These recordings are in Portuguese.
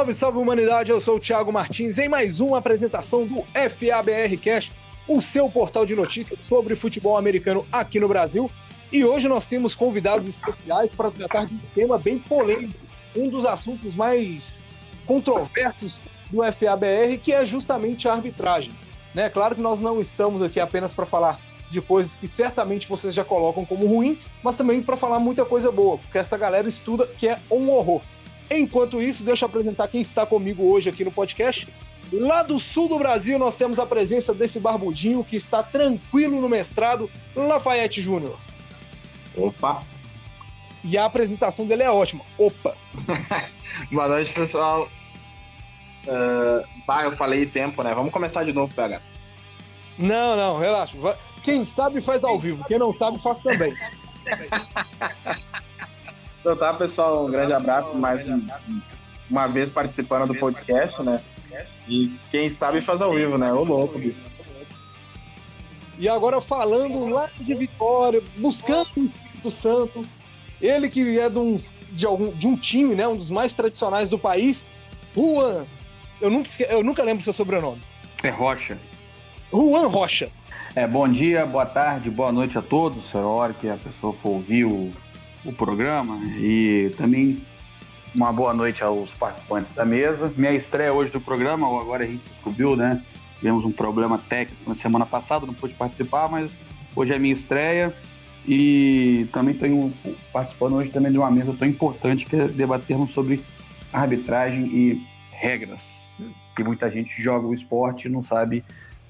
Salve, salve humanidade, eu sou o Thiago Martins em mais uma apresentação do FABR Cast, o seu portal de notícias sobre futebol americano aqui no Brasil. E hoje nós temos convidados especiais para tratar de um tema bem polêmico, um dos assuntos mais controversos do FABR, que é justamente a arbitragem. Né? Claro que nós não estamos aqui apenas para falar de coisas que certamente vocês já colocam como ruim, mas também para falar muita coisa boa, porque essa galera estuda que é um horror. Enquanto isso, deixa eu apresentar quem está comigo hoje aqui no podcast. Lá do sul do Brasil, nós temos a presença desse barbudinho que está tranquilo no mestrado, Lafayette Júnior. Opa! E a apresentação dele é ótima. Opa! Boa noite, pessoal. Eu falei tempo, né? Vamos começar de novo, PH. Não, relaxa. Quem sabe faz ao vivo, quem não sabe faz também. Então tá, pessoal, um grande abraço, mais uma vez participando do podcast, né? E quem sabe faz ao vivo, né? Ô louco, bicho. E agora falando lá de Vitória, buscando o Espírito Santo, ele que é de um time, né? Um dos mais tradicionais do país, Juan. Eu nunca lembro seu sobrenome. É Rocha. Juan Rocha. Bom dia, boa tarde, boa noite a todos, a hora que a pessoa for ouvir o programa, e também uma boa noite aos participantes da mesa. Minha estreia hoje do programa, agora a gente descobriu, né? Tivemos um problema técnico na semana passada, não pude participar, mas hoje é minha estreia e também tenho participando hoje também de uma mesa tão importante que é debatermos sobre arbitragem e regras, que muita gente joga o esporte e não sabe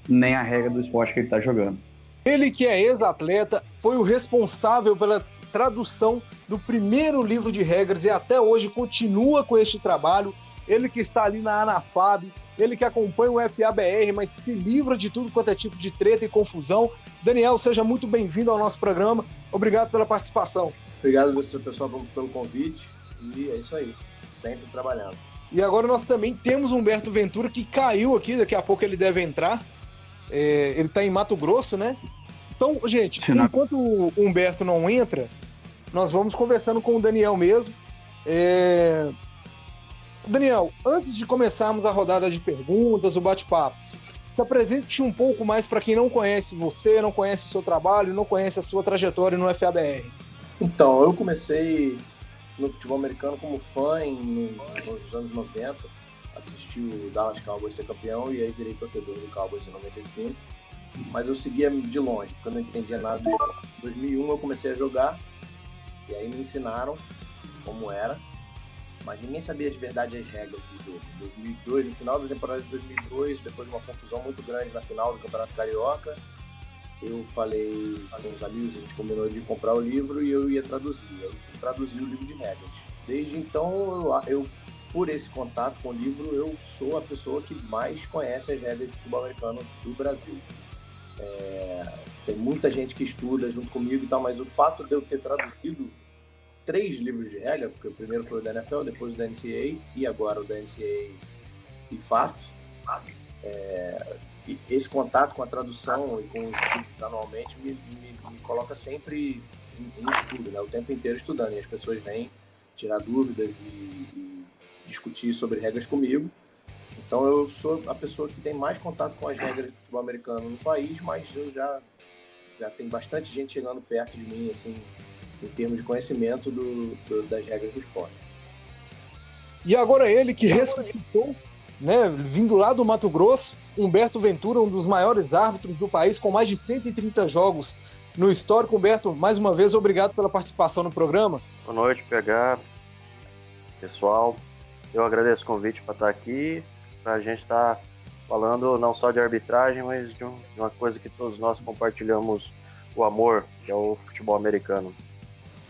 nem a regra do esporte que ele está jogando. Ele que é ex-atleta, foi o responsável pela tradução do primeiro livro de regras e até hoje continua com este trabalho. Ele que está ali na ANAFAB, ele que acompanha o FABR, mas se livra de tudo quanto é tipo de treta e confusão. Daniel, seja muito bem-vindo ao nosso programa. Obrigado pela participação. Obrigado, pessoal, pelo convite. E é isso aí, sempre trabalhando. E agora nós também temos o Humberto Ventura, que caiu aqui, daqui a pouco ele deve entrar. Ele está em Mato Grosso, né? Então, gente, enquanto o Humberto não entra, nós vamos conversando com o Daniel mesmo. Daniel, antes de começarmos a rodada de perguntas, o bate-papo, se apresente um pouco mais para quem não conhece você, não conhece o seu trabalho, não conhece a sua trajetória no FABR. Então, eu comecei no futebol americano como fã nos anos 90, assisti o Dallas Cowboys ser campeão e aí virei torcedor do Cowboys em 95. Mas eu seguia de longe, porque eu não entendia nada do esporte. Em 2001 eu comecei a jogar, e aí me ensinaram como era, mas ninguém sabia de verdade as regras do jogo. Em 2002, no final da temporada de 2002, depois de uma confusão muito grande na final do Campeonato Carioca, eu falei com uns amigos, a gente combinou de comprar o livro e eu ia traduzir. Eu traduzi o livro de regras. Desde então, eu por esse contato com o livro, eu sou a pessoa que mais conhece as regras de futebol americano do Brasil. Tem muita gente que estuda junto comigo e tal, mas o fato de eu ter traduzido 3 livros de regra, porque o primeiro foi o da NFL, depois o da NCAA e agora o da NCAA e FAF, e esse contato com a tradução e com os estudos anualmente me coloca sempre em estudo, né? O tempo inteiro estudando, e as pessoas vêm tirar dúvidas e discutir sobre regras comigo. Então eu sou a pessoa que tem mais contato com as regras de futebol americano no país, mas eu já tem bastante gente chegando perto de mim, assim, em termos de conhecimento das regras do esporte. E agora ele que ressuscitou, né, vindo lá do Mato Grosso, Humberto Ventura, um dos maiores árbitros do país, com mais de 130 jogos no histórico. Humberto, mais uma vez, obrigado pela participação no programa. Boa noite, PH. Pessoal, eu agradeço o convite para estar aqui, para a gente estar falando não só de arbitragem, mas de uma coisa que todos nós compartilhamos o amor, que é o futebol americano.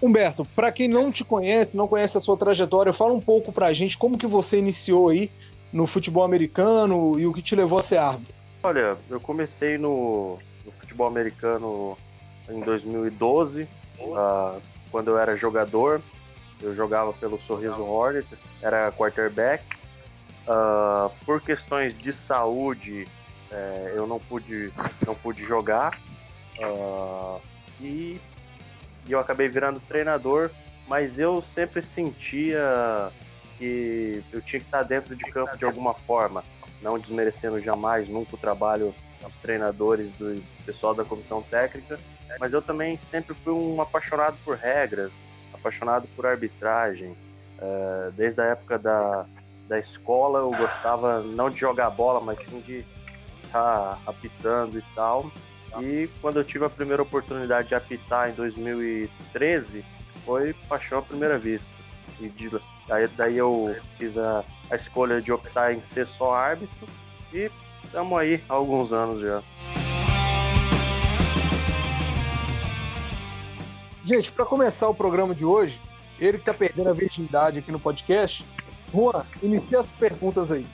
Humberto, para quem não te conhece, não conhece a sua trajetória, fala um pouco para a gente como que você iniciou aí no futebol americano e o que te levou a ser árbitro. Olha, eu comecei no futebol americano em 2012, quando eu era jogador. Eu jogava pelo Sorriso Hornet, era quarterback. Por questões de saúde, eu não pude jogar. E eu acabei virando treinador, mas eu sempre sentia que eu tinha que estar dentro de campo de alguma forma, não desmerecendo jamais nunca o trabalho dos treinadores, do pessoal da comissão técnica, mas eu também sempre fui um apaixonado por regras, apaixonado por arbitragem. Desde a época da escola eu gostava não de jogar bola, mas sim de estar apitando e tal. E quando eu tive a primeira oportunidade de apitar em 2013, foi paixão à primeira vista. E daí eu fiz a escolha de optar em ser só árbitro e estamos aí há alguns anos já. Gente, para começar o programa de hoje, ele que tá perdendo a virgindade aqui no podcast, Juan, inicia as perguntas aí.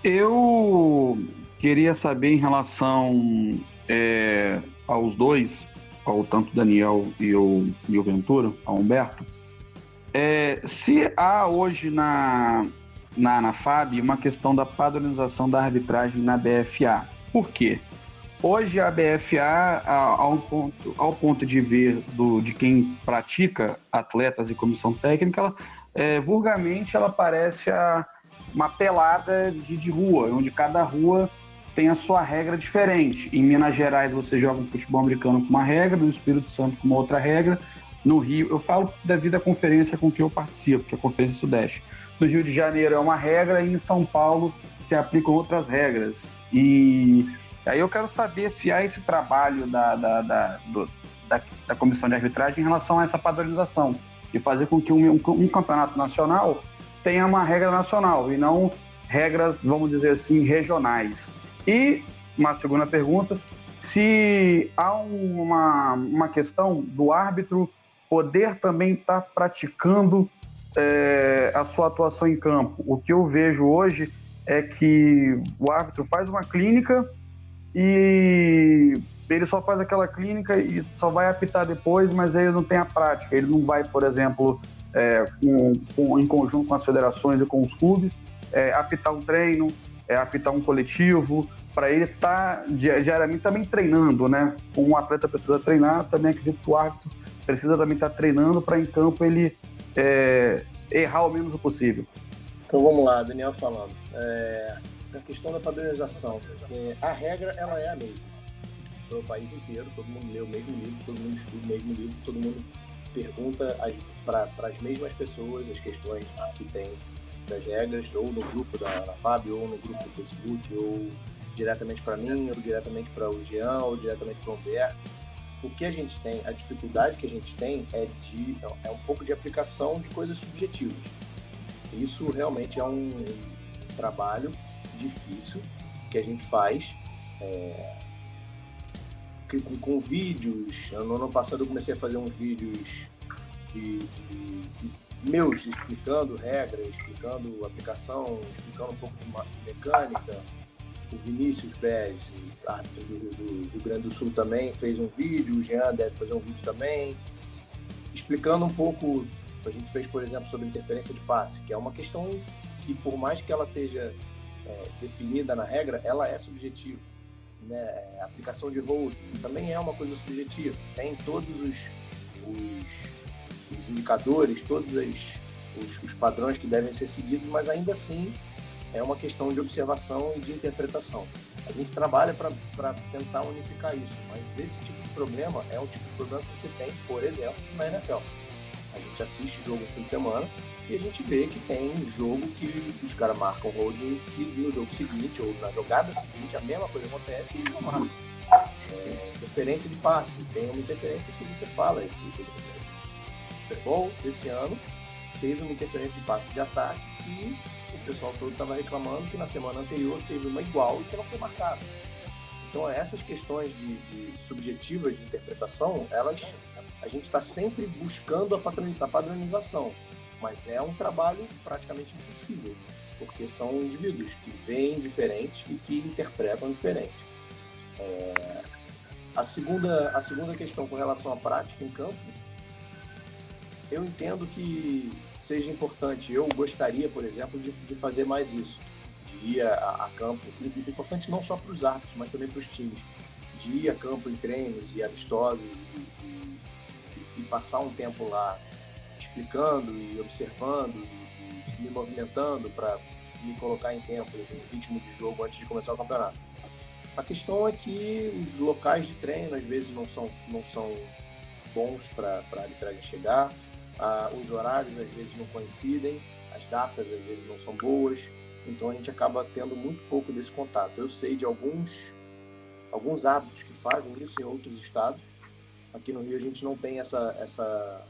Eu queria saber em relação aos dois, ao tanto Daniel e o Ventura, ao Humberto, se há hoje na FAB uma questão da padronização da arbitragem na BFA. Por quê? Hoje a BFA, ao ponto de ver de quem pratica, atletas e comissão técnica, vulgarmente ela parece uma pelada de rua, onde cada rua tem a sua regra diferente. Em Minas Gerais você joga um futebol americano com uma regra, no Espírito Santo com uma outra regra, no Rio, eu falo devido à conferência com que eu participo, que é a Conferência Sudeste. No Rio de Janeiro é uma regra e em São Paulo se aplicam outras regras. E aí eu quero saber se há esse trabalho da comissão de arbitragem em relação a essa padronização, de fazer com que um campeonato nacional tenha uma regra nacional e não regras, vamos dizer assim, regionais. E uma segunda pergunta, se há uma questão do árbitro poder também estar praticando a sua atuação em campo. O que eu vejo hoje é que o árbitro faz uma clínica e ele só faz aquela clínica e só vai apitar depois, mas ele não tem a prática. Ele não vai, por exemplo, em conjunto com as federações e com os clubes, apitar um treino, apitar um coletivo, para ele estar diariamente também treinando, né? Um atleta precisa treinar, também acredito que o árbitro precisa também estar treinando para em campo ele errar o menos possível. Então vamos lá, Daniel falando. A questão da padronização, a regra ela é a mesma para o país inteiro, todo mundo lê o mesmo livro, todo mundo estuda o mesmo livro, todo mundo pergunta para as mesmas pessoas as questões que tem das regras, ou no grupo da FAB, ou no grupo do Facebook, ou diretamente para mim, ou diretamente para o Jean, ou diretamente para o Humberto. O que a gente tem, a dificuldade que a gente tem é um pouco de aplicação de coisas subjetivas. Isso realmente é um trabalho difícil que a gente faz com vídeos. No ano passado eu comecei a fazer uns vídeos meus explicando regras, explicando aplicação, explicando um pouco de mecânica. O Vinícius Bez, árbitro do Rio Grande do Sul, também fez um vídeo, o Jean deve fazer um vídeo também, explicando um pouco. A gente fez, por exemplo, sobre interferência de passe, que é uma questão que, por mais que ela esteja definida na regra, ela é subjetiva, né? A aplicação de holding também é uma coisa subjetiva, tem todos os indicadores, todos os padrões que devem ser seguidos, mas ainda assim é uma questão de observação e de interpretação. A gente trabalha para tentar unificar isso, mas esse tipo de problema é um tipo de problema que você tem, por exemplo, na NFL. A gente assiste jogo no fim de semana e a gente vê que tem jogo que os caras marcam holding, que no jogo seguinte ou na jogada seguinte a mesma coisa acontece e eles não marcam. Interferência de passe, tem uma interferência que você fala, esse Super Bowl desse ano teve uma interferência de passe de ataque e o pessoal todo estava reclamando que na semana anterior teve uma igual e que não foi marcada. Então essas questões de subjetivas de interpretação, a gente está sempre buscando a padronização, mas é um trabalho praticamente impossível, porque são indivíduos que veem diferente e que interpretam diferente. A segunda questão com relação à prática em campo, eu entendo que seja importante. Eu gostaria, por exemplo, de fazer mais isso, de ir a campo, importante não só para os árbitros, mas também para os times, de ir a campo em treinos e amistosos e passar um tempo lá explicando e observando e me movimentando para me colocar em tempo, em ritmo de jogo antes de começar o campeonato. A questão é que os locais de treino às vezes não são bons para a arbitragem chegar, os horários às vezes não coincidem, as datas às vezes não são boas, então a gente acaba tendo muito pouco desse contato. Eu sei de alguns árbitros que fazem isso em outros estados. Aqui no Rio a gente não tem essa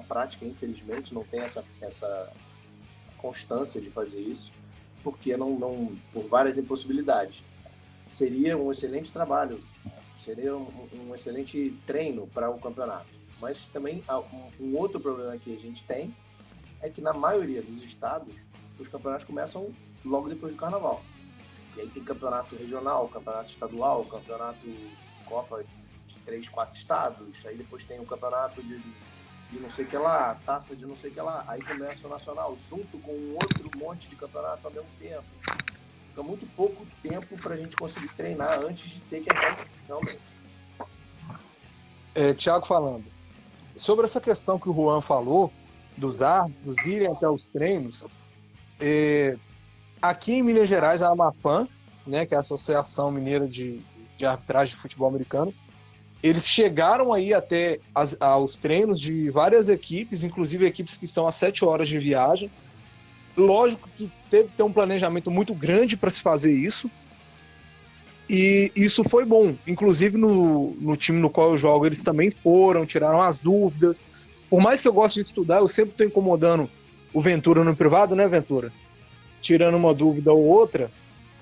prática, infelizmente, não tem essa constância de fazer isso, porque não por várias impossibilidades. Seria um excelente trabalho, seria um excelente treino para o campeonato. Mas também um outro problema que a gente tem é que na maioria dos estados os campeonatos começam logo depois do carnaval. E aí tem campeonato regional, campeonato estadual, campeonato Copa de 3, 4 estados, aí depois tem o campeonato de não sei o que lá, taça de não sei o que lá, aí começa o nacional, junto com um outro monte de campeonatos ao mesmo tempo. Fica muito pouco tempo para a gente conseguir treinar antes de ter que entrar realmente. Thiago falando. Sobre essa questão que o Juan falou, dos árbitros irem até os treinos, aqui em Minas Gerais, a AMAPAM, né, que é a Associação Mineira de Arbitragem de Futebol Americano, eles chegaram aí até aos treinos de várias equipes, inclusive equipes que estão a 7 horas de viagem. Lógico que teve que ter um planejamento muito grande para se fazer isso, e isso foi bom. Inclusive no time no qual eu jogo, eles também foram, tiraram as dúvidas. Por mais que eu goste de estudar, eu sempre estou incomodando o Ventura no privado, né, Ventura? Tirando uma dúvida ou outra,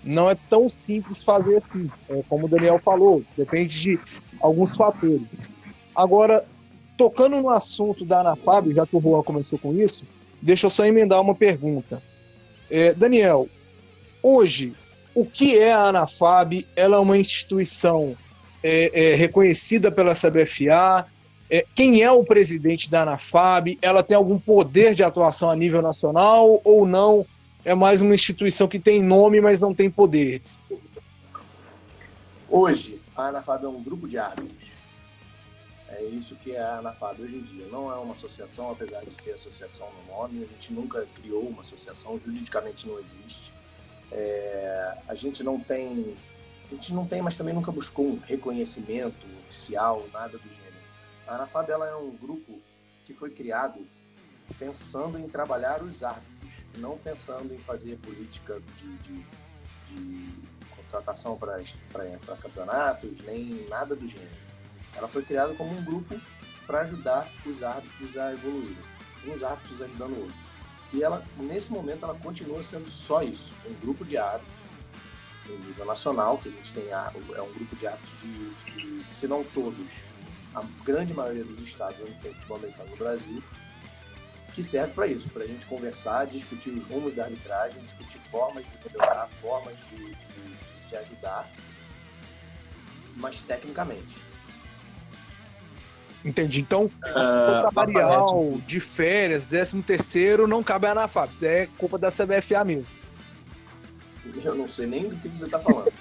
não é tão simples fazer assim. Como o Daniel falou, depende de alguns fatores. Agora, tocando no assunto da ANAFAB, já que o Juan começou com isso, deixa eu só emendar uma pergunta. Daniel, hoje, o que é a ANAFAB? Ela é uma instituição reconhecida pela CBFA? Quem é o presidente da ANAFAB? Ela tem algum poder de atuação a nível nacional ou não? É mais uma instituição que tem nome, mas não tem poderes? Hoje, a ANAFAB é um grupo de árbitros. É isso que é a ANAFAB hoje em dia. Não é uma associação, apesar de ser associação no nome. A gente nunca criou uma associação, juridicamente não existe. A gente não tem, mas também nunca buscou um reconhecimento oficial, nada do gênero. A ANAFAB ela é um grupo que foi criado pensando em trabalhar os árbitros, não pensando em fazer política de contratação para campeonatos, nem nada do gênero. Ela foi criada como um grupo para ajudar os árbitros a evoluírem, uns árbitros ajudando outros. E ela, nesse momento, ela continua sendo só isso, um grupo de árbitros no nível nacional, que a gente tem é um grupo de árbitros de, se não todos, a grande maioria dos estados onde tem futebol americano no Brasil, que serve para isso, para a gente conversar, discutir os rumos da arbitragem, discutir formas de melhorar, formas de se ajudar, mas tecnicamente. Entendi. Então, salarial, de férias, 13º, não cabe à ANAFAB. Isso é culpa da CBFA mesmo. Eu não sei nem do que você está falando.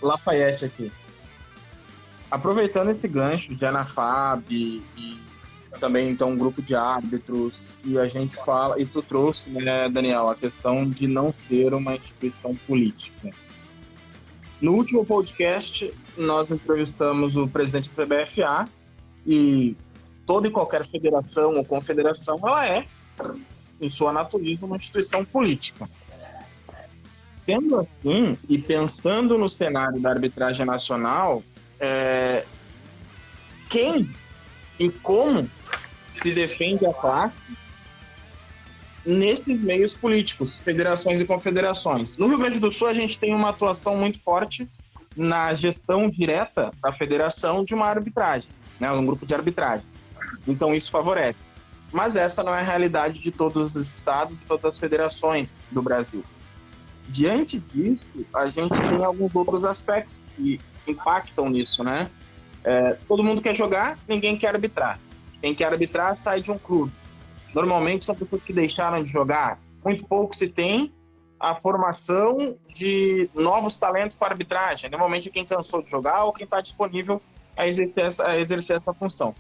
Lafayette aqui. Aproveitando esse gancho de ANAFAB e também então um grupo de árbitros, e a gente fala, e tu trouxe, né, Daniel, a questão de não ser uma instituição política. No último podcast, nós entrevistamos o presidente da CBFA, e toda e qualquer federação ou confederação, ela é, em sua natureza, uma instituição política. Sendo assim, e pensando no cenário da arbitragem nacional, quem e como se defende a classe nesses meios políticos, federações e confederações. No Rio Grande do Sul, a gente tem uma atuação muito forte na gestão direta da federação de uma arbitragem, né, um grupo de arbitragem. Então, isso favorece. Mas essa não é a realidade de todos os estados e todas as federações do Brasil. Diante disso, a gente tem alguns outros aspectos que impactam nisso, né? Todo mundo quer jogar, ninguém quer arbitrar. Quem quer arbitrar sai de um clube. Normalmente são pessoas que deixaram de jogar. Muito pouco se tem a formação de novos talentos para arbitragem. Normalmente quem cansou de jogar ou quem está disponível a exercer essa função.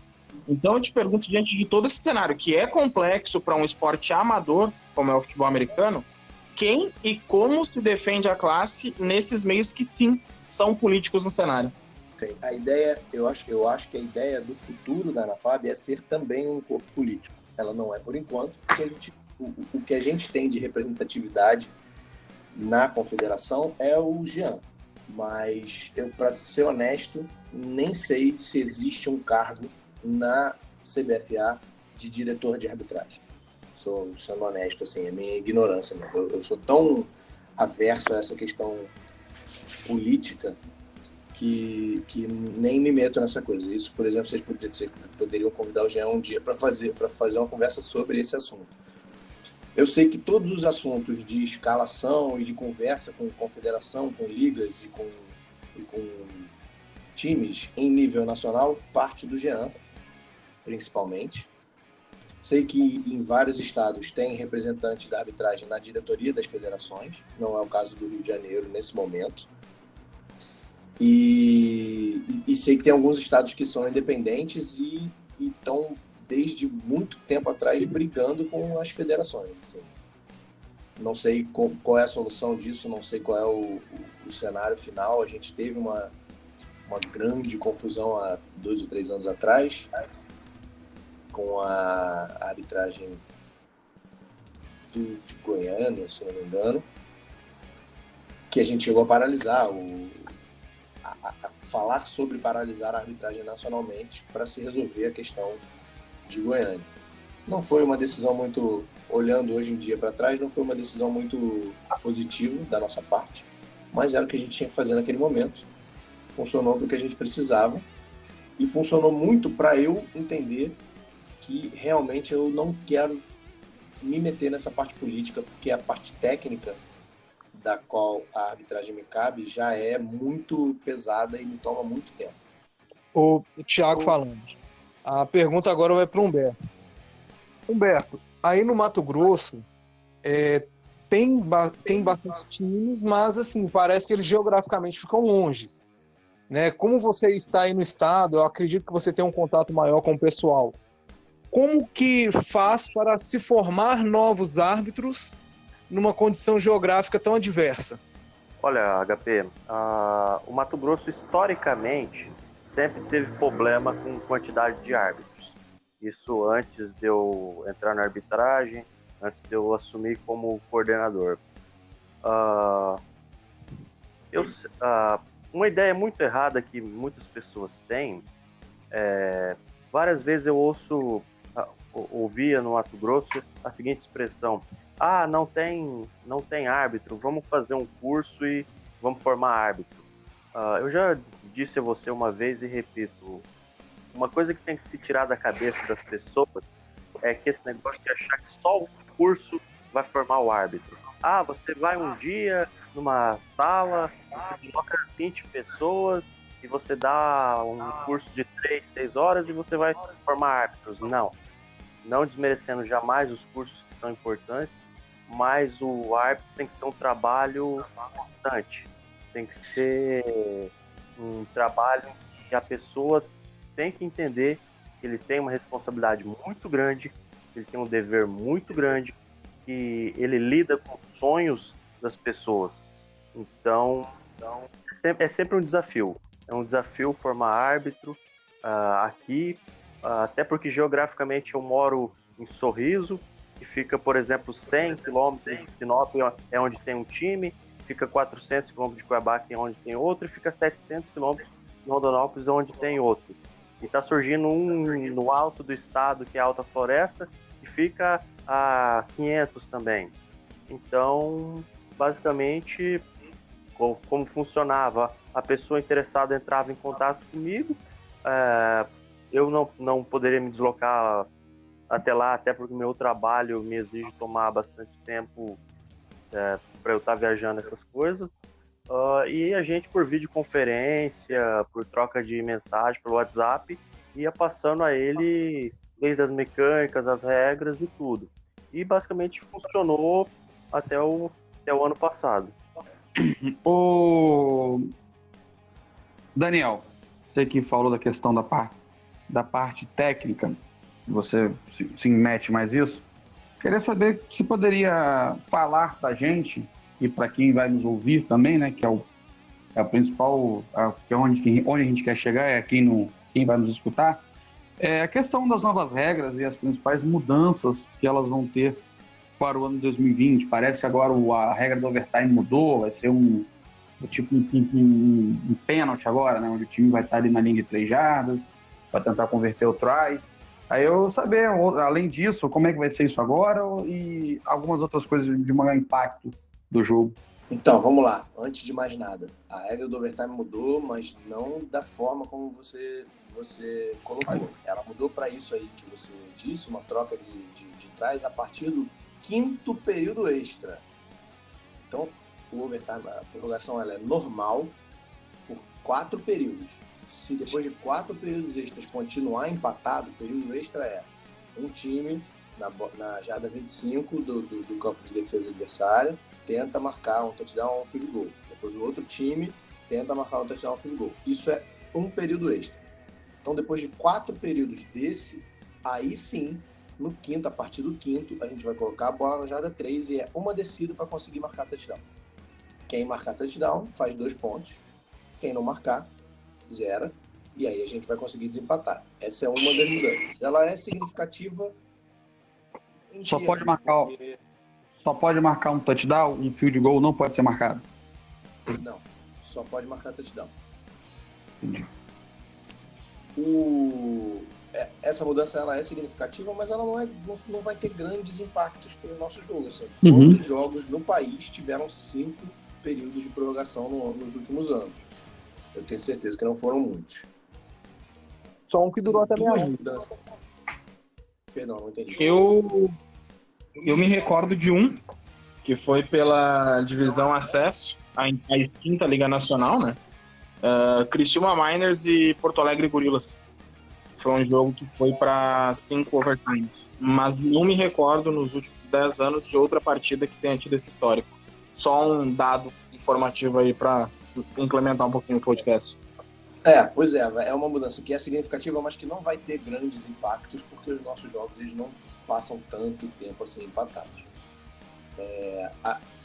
Então eu te pergunto, diante de todo esse cenário, que é complexo para um esporte amador, como é o futebol americano, quem e como se defende a classe nesses meios que, sim, são políticos no cenário? A ideia, eu acho que a ideia do futuro da ANAFAB é ser também um corpo político. Ela não é por enquanto, porque o que a gente tem de representatividade na confederação é o Jean. Mas eu, para ser honesto, nem sei se existe um cargo na CBFA de diretor de arbitragem. Sendo honesto, assim, é minha ignorância. Eu sou tão averso a essa questão política que nem me meto nessa coisa. Isso, por exemplo, vocês poderiam convidar o Jean um dia para fazer uma conversa sobre esse assunto. Eu sei que todos os assuntos de escalação e de conversa com confederação, com ligas e com times em nível nacional parte do Jean, principalmente. Sei que em vários estados tem representante da arbitragem na diretoria das federações, não é o caso do Rio de Janeiro nesse momento. E sei que tem alguns estados que são independentes e estão, desde muito tempo atrás, brigando com as federações. Assim. Não sei qual é a solução disso, não sei qual é o cenário final. A gente teve uma grande confusão há 2 ou 3 anos atrás com a arbitragem de Goiânia, se não me engano, que a gente chegou a paralisar, a falar sobre paralisar a arbitragem nacionalmente para se resolver a questão de Goiânia. Não foi uma decisão muito, olhando hoje em dia para trás, não foi uma decisão muito positiva da nossa parte, mas era o que a gente tinha que fazer naquele momento. Funcionou para o que a gente precisava e funcionou muito para eu entender que realmente eu não quero me meter nessa parte política, porque a parte técnica da qual a arbitragem me cabe já é muito pesada e me toma muito tempo. O Thiago falando. A pergunta agora vai para o Humberto. Humberto, aí no Mato Grosso tem bastante times, mas assim, parece que eles geograficamente ficam longe. Né? Como você está aí no estado, eu acredito que você tem um contato maior com o pessoal. Como que faz para se formar novos árbitros numa condição geográfica tão adversa? Olha, HP, o Mato Grosso, historicamente, sempre teve problema com quantidade de árbitros. Isso antes de eu entrar na arbitragem, antes de eu assumir como coordenador. Uma ideia muito errada que muitas pessoas têm, várias vezes eu ouvia no Mato Grosso a seguinte expressão: não tem árbitro, vamos fazer um curso e vamos formar árbitro. Eu já disse a você uma vez e repito, uma coisa que tem que se tirar da cabeça das pessoas é que esse negócio de achar que só o curso vai formar o árbitro. Você vai um dia numa sala, você coloca 20 pessoas e você dá um curso de 3, 6 horas e você vai formar árbitros. Não desmerecendo jamais os cursos que são importantes, mas o árbitro tem que ser um trabalho constante. Tem que ser um trabalho que a pessoa tem que entender que ele tem uma responsabilidade muito grande, que ele tem um dever muito grande, que ele lida com os sonhos das pessoas. Então é sempre um desafio. É um desafio formar árbitro aqui, até porque geograficamente eu moro em Sorriso, que fica, por exemplo, 100 quilômetros de Sinop, é onde tem um time, fica 400 quilômetros de Cuiabá, que é onde tem outro, e fica 700 quilômetros de Rondonópolis, onde tem outro. E está surgindo um no alto do estado, que é a Alta Floresta, e fica a 500 também. Então, basicamente, como funcionava, a pessoa interessada entrava em contato comigo, eu não poderia me deslocar até lá, até porque o meu trabalho me exige tomar bastante tempo para eu estar viajando essas coisas. E a gente, por videoconferência, por troca de mensagem pelo WhatsApp, ia passando a ele desde as mecânicas, as regras e tudo. E basicamente funcionou até o ano passado. Ô, Daniel, você que falou da questão da parte da parte técnica, você se mete mais isso, queria saber se poderia falar para a gente e para quem vai nos ouvir também, né, que é a principal, que é onde a gente quer chegar, é quem vai nos escutar, é a questão das novas regras e as principais mudanças que elas vão ter para o ano de 2020. Parece que agora a regra do overtime mudou, vai ser tipo um pênalti agora, né, onde o time vai estar ali na linha de 3 jardas, vai tentar converter o try. Aí eu saber, além disso, como é que vai ser isso agora e algumas outras coisas de maior impacto do jogo. Então, vamos lá. Antes de mais nada, a regra do overtime mudou, mas não da forma como você colocou. Ela mudou para isso aí que você disse, uma troca de trás a partir do 5º período extra. Então, o overtime, a prorrogação, ela é normal por 4 períodos. Se depois de 4 períodos extras continuar empatado, o período extra é um time na jarda 25 do campo de defesa adversária tenta marcar um touchdown ou um field goal. Depois o outro time tenta marcar um touchdown ou um field goal. Isso é um período extra. Então, depois de 4 períodos desse, aí sim, no quinto, a partir do quinto, a gente vai colocar a bola na jarda 3 e é uma descida para conseguir marcar touchdown. Quem marcar touchdown faz 2 pontos. Quem não marcar, 0. E aí a gente vai conseguir desempatar. Essa é uma das mudanças. Ela é significativa. Só pode marcar um touchdown, um field goal não pode ser marcado? Não, só pode marcar touchdown. Entendi. Essa mudança ela é significativa, mas ela não vai ter grandes impactos para o nosso jogo. Assim. Quantos jogos no país tiveram 5 períodos de prorrogação nos últimos anos? Eu tenho certeza que não foram muitos. Só um que durou até meia mudanças. Perdão, não entendi. Eu me recordo de um que foi pela divisão acesso, a extinta Liga Nacional, né? Criciúma Miners e Porto Alegre Gorilas. Foi um jogo que foi para 5 overtimes. Mas não me recordo nos últimos 10 anos de outra partida que tenha tido esse histórico. Só um dado informativo aí para implementar um pouquinho o podcast. Pois é. É uma mudança que é significativa, mas que não vai ter grandes impactos, porque os nossos jogos eles não passam tanto tempo assim empatados.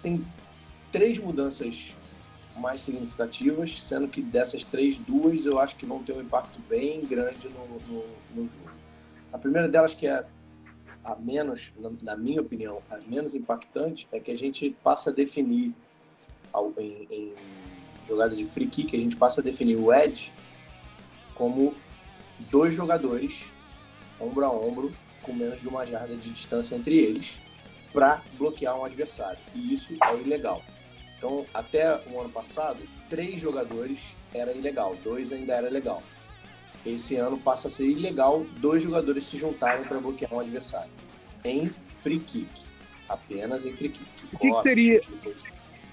Tem 3 mudanças mais significativas, sendo que dessas 3, 2 eu acho que vão ter um impacto bem grande no jogo. A primeira delas, que é a menos, na minha opinião, a menos impactante, é que a gente passa a definir em jogada de free kick, a gente passa a definir o edge como 2 jogadores, ombro a ombro, com menos de 1 jarda de distância entre eles, para bloquear um adversário. E isso é ilegal. Então, até o ano passado, 3 jogadores era ilegal, 2 ainda era legal. Esse ano passa a ser ilegal 2 jogadores se juntarem para bloquear um adversário. Em free kick. Apenas em free kick. O que seria...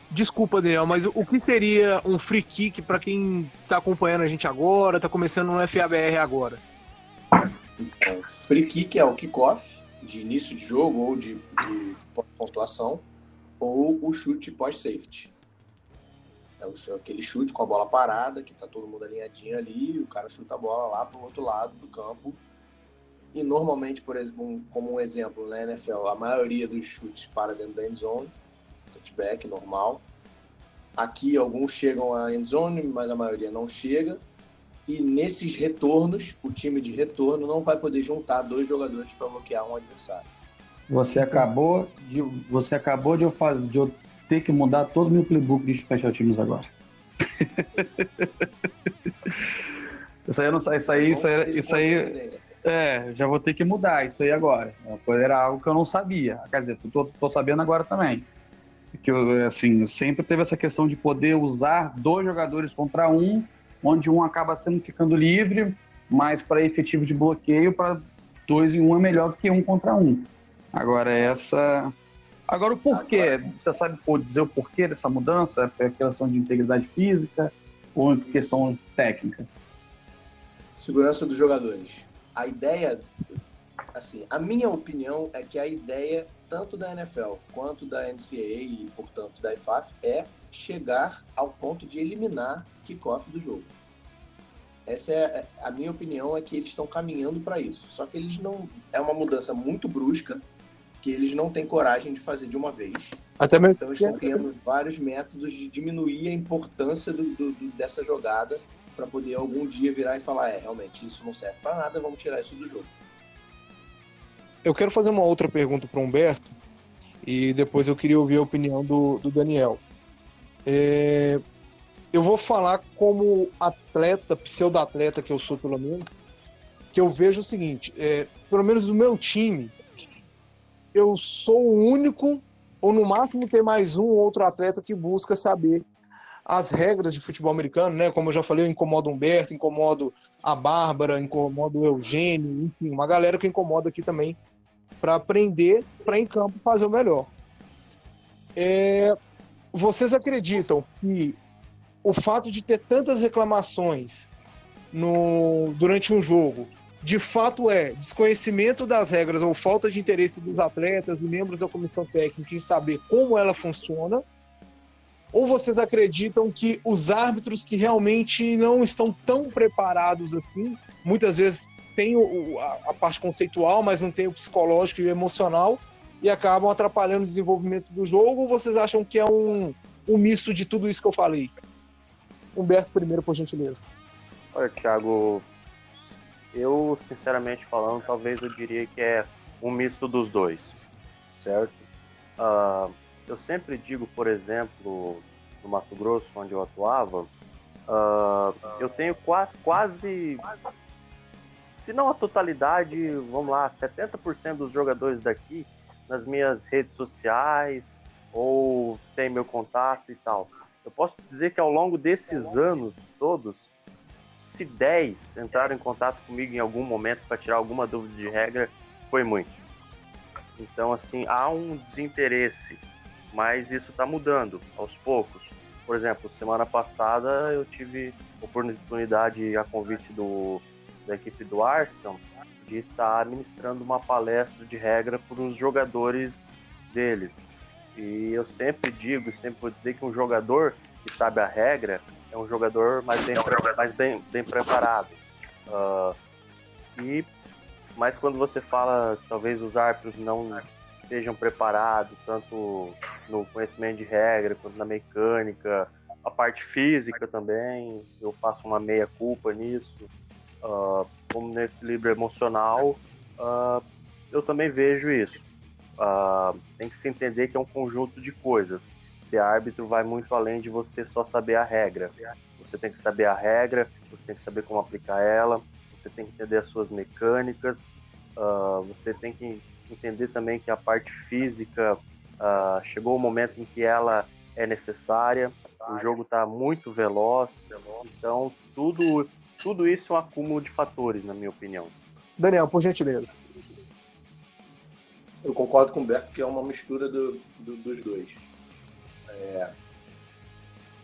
Desculpa, Daniel, mas o que seria um free kick para quem está acompanhando a gente agora, está começando no FABR agora? Então, free kick é o kickoff de início de jogo ou de pontuação, ou o chute pós-safety. É aquele chute com a bola parada, que tá todo mundo alinhadinho ali, e o cara chuta a bola lá pro outro lado do campo. E normalmente, por exemplo, como um exemplo, na NFL, a maioria dos chutes para dentro da endzone, touchback normal. Aqui alguns chegam à endzone, mas a maioria não chega. E nesses retornos, o time de retorno não vai poder juntar 2 jogadores para bloquear um adversário. Você acabou de eu ter que mudar todo o meu playbook de special teams agora. Já vou ter que mudar isso aí agora. Era algo que eu não sabia. Quer dizer, tô sabendo agora também. Que assim, sempre teve essa questão de poder usar 2 jogadores contra 1, onde um acaba ficando livre, mas para efetivo de bloqueio, para 2 em 1 é melhor do que 1 contra 1. Agora o porquê? Você sabe dizer o porquê dessa mudança? É questão de integridade física ou questão técnica? Segurança dos jogadores. A ideia, assim, a minha opinião é que a ideia tanto da NFL quanto da NCAA e, portanto, da IFAF é chegar ao ponto de eliminar kickoff do jogo. Essa é a minha opinião, é que eles estão caminhando para isso. Só que eles não... É uma mudança muito brusca que eles não têm coragem de fazer de uma vez. Até mesmo. Então eles estão criando vários métodos de diminuir a importância dessa jogada para poder algum dia virar e falar, realmente isso não serve para nada, vamos tirar isso do jogo. Eu quero fazer uma outra pergunta para o Humberto e depois eu queria ouvir a opinião do Daniel. Eu vou falar como atleta, pseudo-atleta que eu sou, pelo menos, que eu vejo o seguinte, pelo menos no meu time, eu sou o único, ou no máximo tem mais um ou outro atleta que busca saber as regras de futebol americano, né? Como eu já falei, eu incomodo o Humberto, incomodo a Bárbara, incomodo o Eugênio, enfim, uma galera que incomoda aqui também para aprender, para em campo fazer o melhor. Vocês acreditam que o fato de ter tantas reclamações durante um jogo, de fato desconhecimento das regras ou falta de interesse dos atletas e membros da comissão técnica em saber como ela funciona? Ou vocês acreditam que os árbitros que realmente não estão tão preparados assim, muitas vezes têm a parte conceitual, mas não tem o psicológico e o emocional, e acabam atrapalhando o desenvolvimento do jogo? Ou vocês acham que é um misto de tudo isso que eu falei? Humberto primeiro, por gentileza. Olha, Thiago, eu, sinceramente falando, talvez eu diria que é um misto dos dois, certo? Eu sempre digo, por exemplo, no Mato Grosso, onde eu atuava, eu tenho quase, se não a totalidade, vamos lá, 70% dos jogadores daqui nas minhas redes sociais, ou tem meu contato e tal. Eu posso dizer que ao longo desses anos todos, se 10 entraram em contato comigo em algum momento para tirar alguma dúvida de regra, foi muito. Então, assim, há um desinteresse, mas isso está mudando aos poucos. Por exemplo, semana passada eu tive oportunidade, a convite da equipe do Arsenal, de estar ministrando uma palestra de regra para os jogadores deles. E eu sempre digo, e sempre vou dizer que um jogador que sabe a regra é um jogador mais bem preparado. Mas quando você fala, talvez os árbitros não estejam preparados, tanto no conhecimento de regra, quanto na mecânica, a parte física também, eu faço uma meia-culpa nisso, como no equilíbrio emocional, eu também vejo isso. Tem que se entender que é um conjunto de coisas. Ser árbitro vai muito além de você só saber a regra. Você tem que saber a regra, você tem que saber como aplicar ela, você tem que entender as suas mecânicas, você tem que entender também que a parte física chegou o momento em que ela é necessária, o jogo está muito veloz, então tudo isso é um acúmulo de fatores, na minha opinião. Daniel, por gentileza. Eu concordo com o Humberto que é uma mistura dos dois.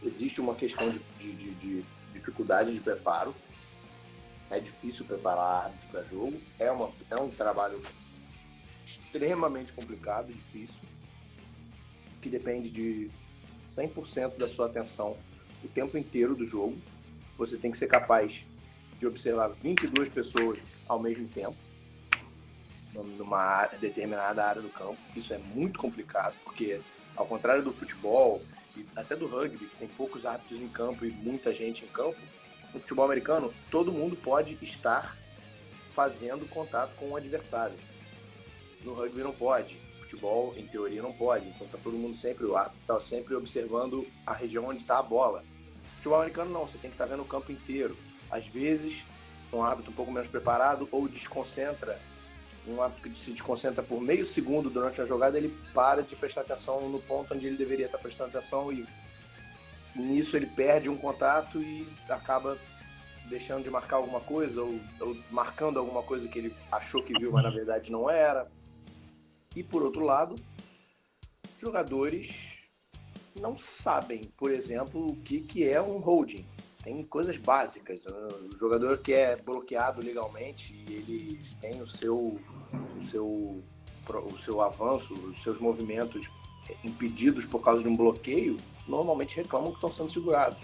Existe uma questão de dificuldade de preparo. É difícil preparar árbitro para jogo. É um trabalho extremamente complicado e difícil, que depende de 100% da sua atenção o tempo inteiro do jogo. Você tem que ser capaz de observar 22 pessoas ao mesmo tempo numa determinada área do campo. Isso é muito complicado, porque ao contrário do futebol e até do rugby, que tem poucos árbitros em campo e muita gente em campo, no futebol americano todo mundo pode estar fazendo contato com o adversário. No rugby não pode, no futebol em teoria não pode, então tá todo mundo sempre, o árbitro tá sempre observando a região onde está a bola. No futebol americano não, você tem que estar vendo o campo inteiro. Às vezes um árbitro um pouco menos preparado ou desconcentra. Um árbitro que se desconcentra por meio segundo durante a jogada, ele para de prestar atenção no ponto onde ele deveria estar prestando atenção e nisso ele perde um contato e acaba deixando de marcar alguma coisa ou marcando alguma coisa que ele achou que viu, mas na verdade não era. E por outro lado, jogadores não sabem, por exemplo, o que é um holding. Tem coisas básicas. O jogador que é bloqueado legalmente e ele tem o seu avanço, os seus movimentos impedidos por causa de um bloqueio, normalmente reclamam que estão sendo segurados.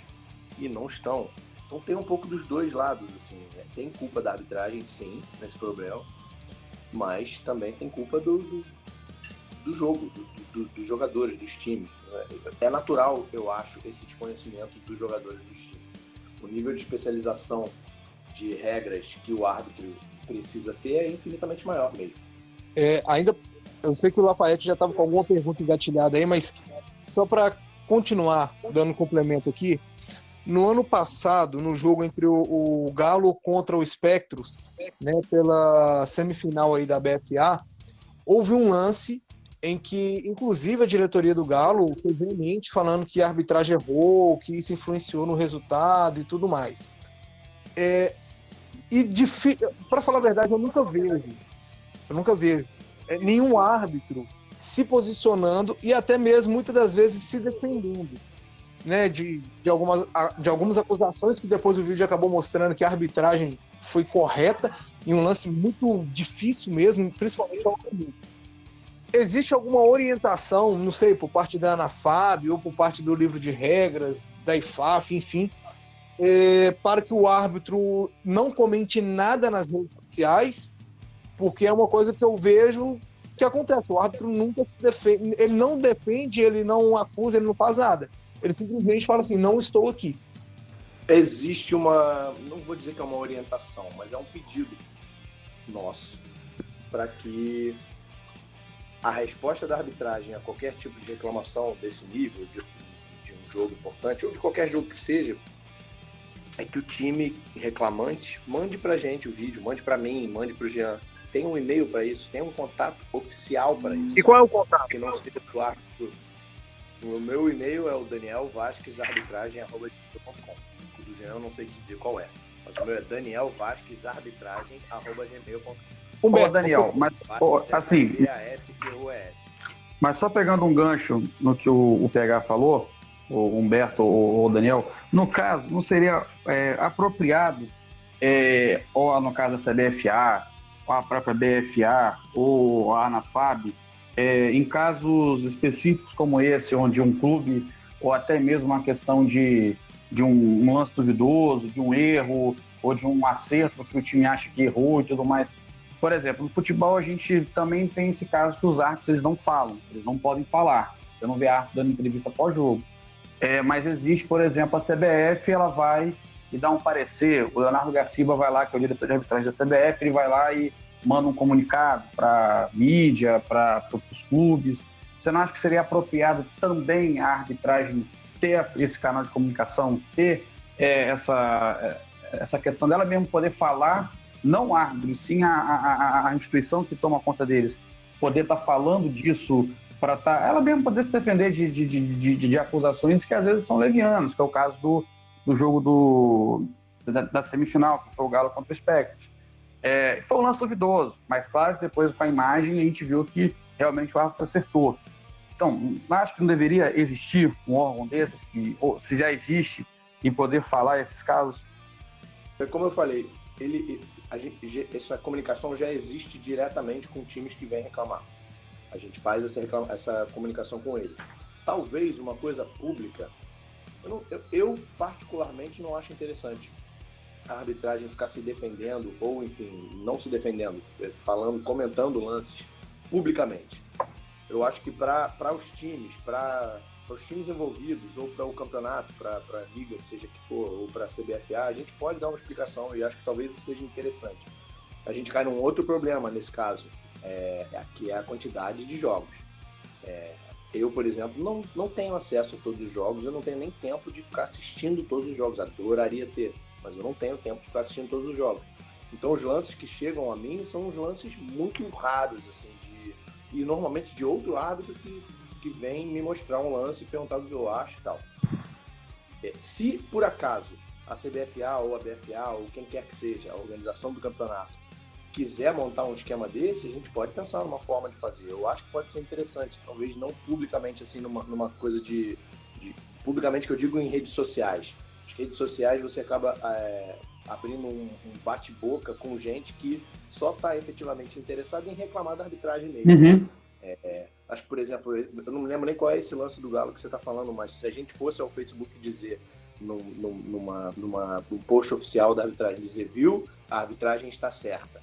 E não estão Então tem um pouco dos dois lados, assim, né? Tem culpa da arbitragem, sim, nesse problema, mas também tem culpa do jogo, dos jogadores, dos times. Né? É natural, eu acho, esse desconhecimento dos jogadores dos times. O nível de especialização de regras que o árbitro precisa ter é infinitamente maior mesmo. Ainda, eu sei que o Lafayette já estava com alguma pergunta engatilhada aí, mas só para continuar dando complemento aqui, no ano passado, no jogo entre o Galo contra o Spectros, né, pela semifinal aí da BFA, houve um lance em que, inclusive, a diretoria do Galo foi veemente falando que a arbitragem errou, que isso influenciou no resultado e tudo mais. Para falar a verdade, eu nunca vejo nenhum árbitro se posicionando e até mesmo, muitas das vezes, se defendendo, né, de algumas acusações que depois o vídeo acabou mostrando que a arbitragem foi correta em um lance muito difícil mesmo, principalmente ao começo. Existe alguma orientação, não sei, por parte da ANAFAB ou por parte do livro de regras, da IFAF, enfim, para que o árbitro não comente nada nas redes sociais, porque é uma coisa que eu vejo que acontece. O árbitro nunca se defende, ele não defende, ele não acusa, ele não faz nada. Ele simplesmente fala assim, não estou aqui. Existe uma, não vou dizer que é uma orientação, mas é um pedido nosso para que a resposta da arbitragem a qualquer tipo de reclamação desse nível, de um jogo importante, ou de qualquer jogo que seja, é que o time reclamante mande pra gente o vídeo, mande pra mim, mande pro Jean. Tem um e-mail para isso, tem um contato oficial para isso. E qual é o contato? Que não seja do árbitro. O meu e-mail é o danielvasquezarbitragem@gmail.com. O do Jean eu não sei te dizer qual é, mas o meu é danielvasquezarbitragem@gmail.com. Ô, Daniel, mas assim, VASQUS. mas só pegando um gancho no que o PH falou, o Humberto ou o Daniel, no caso, não seria apropriado, ou no caso da CBFA, ou a própria BFA, ou a ANAFAB, em casos específicos como esse, onde um clube, ou até mesmo uma questão de um lance duvidoso, de um erro, ou de um acerto que o time acha que errou e tudo mais. Por exemplo, no futebol a gente também tem esse caso que os árbitros eles não falam, eles não podem falar. Você não vê árbitro dando entrevista pós-jogo. Mas existe, por exemplo, a CBF, ela vai e dá um parecer. O Leonardo Gaciba vai lá, que é o diretor de arbitragem da CBF, ele vai lá e manda um comunicado para mídia, para os clubes. Você não acha que seria apropriado também a arbitragem ter esse canal de comunicação, ter essa questão dela mesmo poder falar, não o árbitro, sim a instituição que toma conta deles, poder estar falando disso, para ela mesmo poder se defender de acusações que às vezes são levianas, que é o caso do jogo da semifinal, que foi o Galo contra o Spectros. Foi um lance duvidoso, mas claro que depois com a imagem a gente viu que realmente o árbitro acertou. Então, acho que não deveria existir um órgão desse, ou se já existe, em poder falar esses casos. Como eu falei, essa comunicação já existe diretamente com times que vêm reclamar. A gente faz essa comunicação com eles. Talvez uma coisa pública, eu particularmente não acho interessante a arbitragem ficar se defendendo, ou enfim, não se defendendo, comentando lances publicamente. Eu acho que para os times envolvidos, ou para o campeonato, para a liga, seja que for, ou para a CBFA, a gente pode dar uma explicação e acho que talvez isso seja interessante. A gente cai num outro problema nesse caso, que é a quantidade de jogos. Eu, por exemplo, não tenho acesso a todos os jogos, eu não tenho nem tempo de ficar assistindo todos os jogos. Adoraria ter, mas eu não tenho tempo de ficar assistindo todos os jogos. Então os lances que chegam a mim são uns lances muito raros, assim, e normalmente de outro árbitro que vem me mostrar um lance e perguntar o que eu acho e tal. Se por acaso a CBFA ou a BFA ou quem quer que seja, a organização do campeonato, quiser montar um esquema desse, a gente pode pensar numa forma de fazer. Eu acho que pode ser interessante, talvez não publicamente, assim, numa coisa publicamente que eu digo em redes sociais. As redes sociais você acaba abrindo um bate-boca com gente que só está efetivamente interessada em reclamar da arbitragem mesmo. Uhum. Acho que, por exemplo, eu não me lembro nem qual é esse lance do Galo que você está falando, mas se a gente fosse ao Facebook dizer num post oficial da arbitragem dizer, viu, a arbitragem está certa.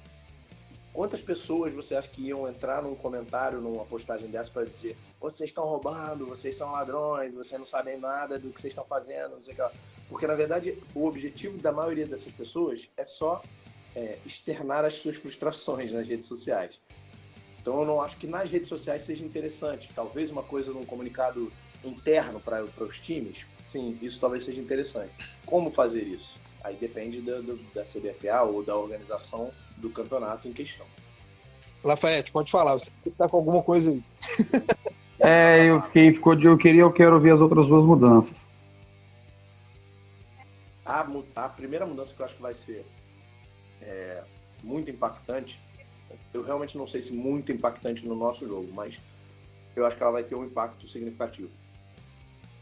Quantas pessoas você acha que iam entrar num comentário, numa postagem dessa para dizer, vocês estão roubando, vocês são ladrões, vocês não sabem nada do que vocês estão fazendo, não sei o que lá. Porque, na verdade, o objetivo da maioria dessas pessoas é só externar as suas frustrações nas redes sociais. Então, eu não acho que nas redes sociais seja interessante. Talvez uma coisa num comunicado interno para os times, sim, isso talvez seja interessante. Como fazer isso? Aí depende da CBFA ou da organização do campeonato em questão. Lafayette, pode falar, você está com alguma coisa aí. Eu quero ver as outras duas mudanças. A primeira mudança que eu acho que vai ser muito impactante, eu realmente não sei se muito impactante no nosso jogo, mas eu acho que ela vai ter um impacto significativo.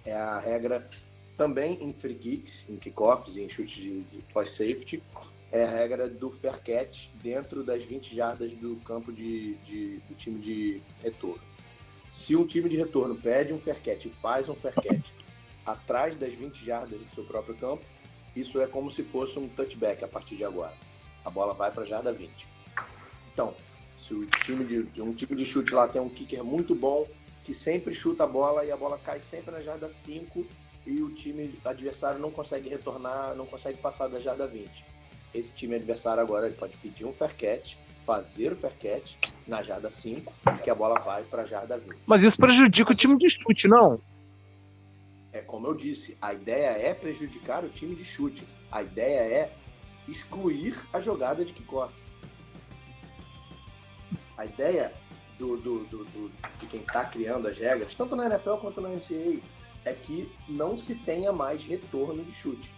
É a regra também em free kicks, em kickoffs e em chutes de toy safety, é a regra do fair catch dentro das 20 jardas do campo do time de retorno. Se um time de retorno pede um fair catch e faz um fair catch atrás das 20 jardas do seu próprio campo, isso é como se fosse um touchback a partir de agora. A bola vai para a jarda 20. Então, se um time de chute lá tem um kicker muito bom, que sempre chuta a bola e a bola cai sempre na jarda 5 e o time adversário não consegue retornar, não consegue passar da jarda 20. Esse time adversário agora ele pode pedir um fair catch, fazer o fair catch na jarda 5, que a bola vai para a jarda 20. Mas isso prejudica o time de chute, não? É como eu disse, a ideia é prejudicar o time de chute. A ideia é excluir a jogada de kickoff. A ideia de quem está criando as regras, tanto na NFL quanto na NCAA, é que não se tenha mais retorno de chute.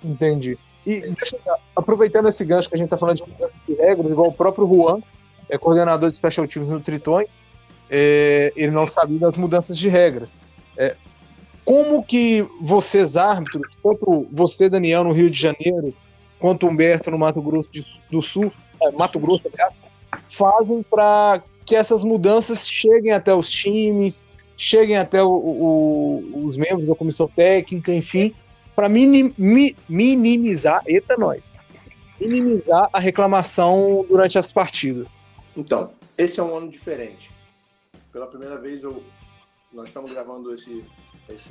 Entendi. E aproveitando esse gancho que a gente está falando de regras, igual o próprio Juan, coordenador de Special Teams no Tritões, ele não sabia das mudanças de regras. Como que vocês, árbitros, tanto você, Daniel, no Rio de Janeiro, quanto Humberto no Mato Grosso do Sul, Mato Grosso, aliás, fazem para que essas mudanças cheguem até os times, cheguem até os membros da comissão técnica, enfim, para minimizar a reclamação durante as partidas? Então, esse é um ano diferente. Pela primeira vez, nós estamos gravando esse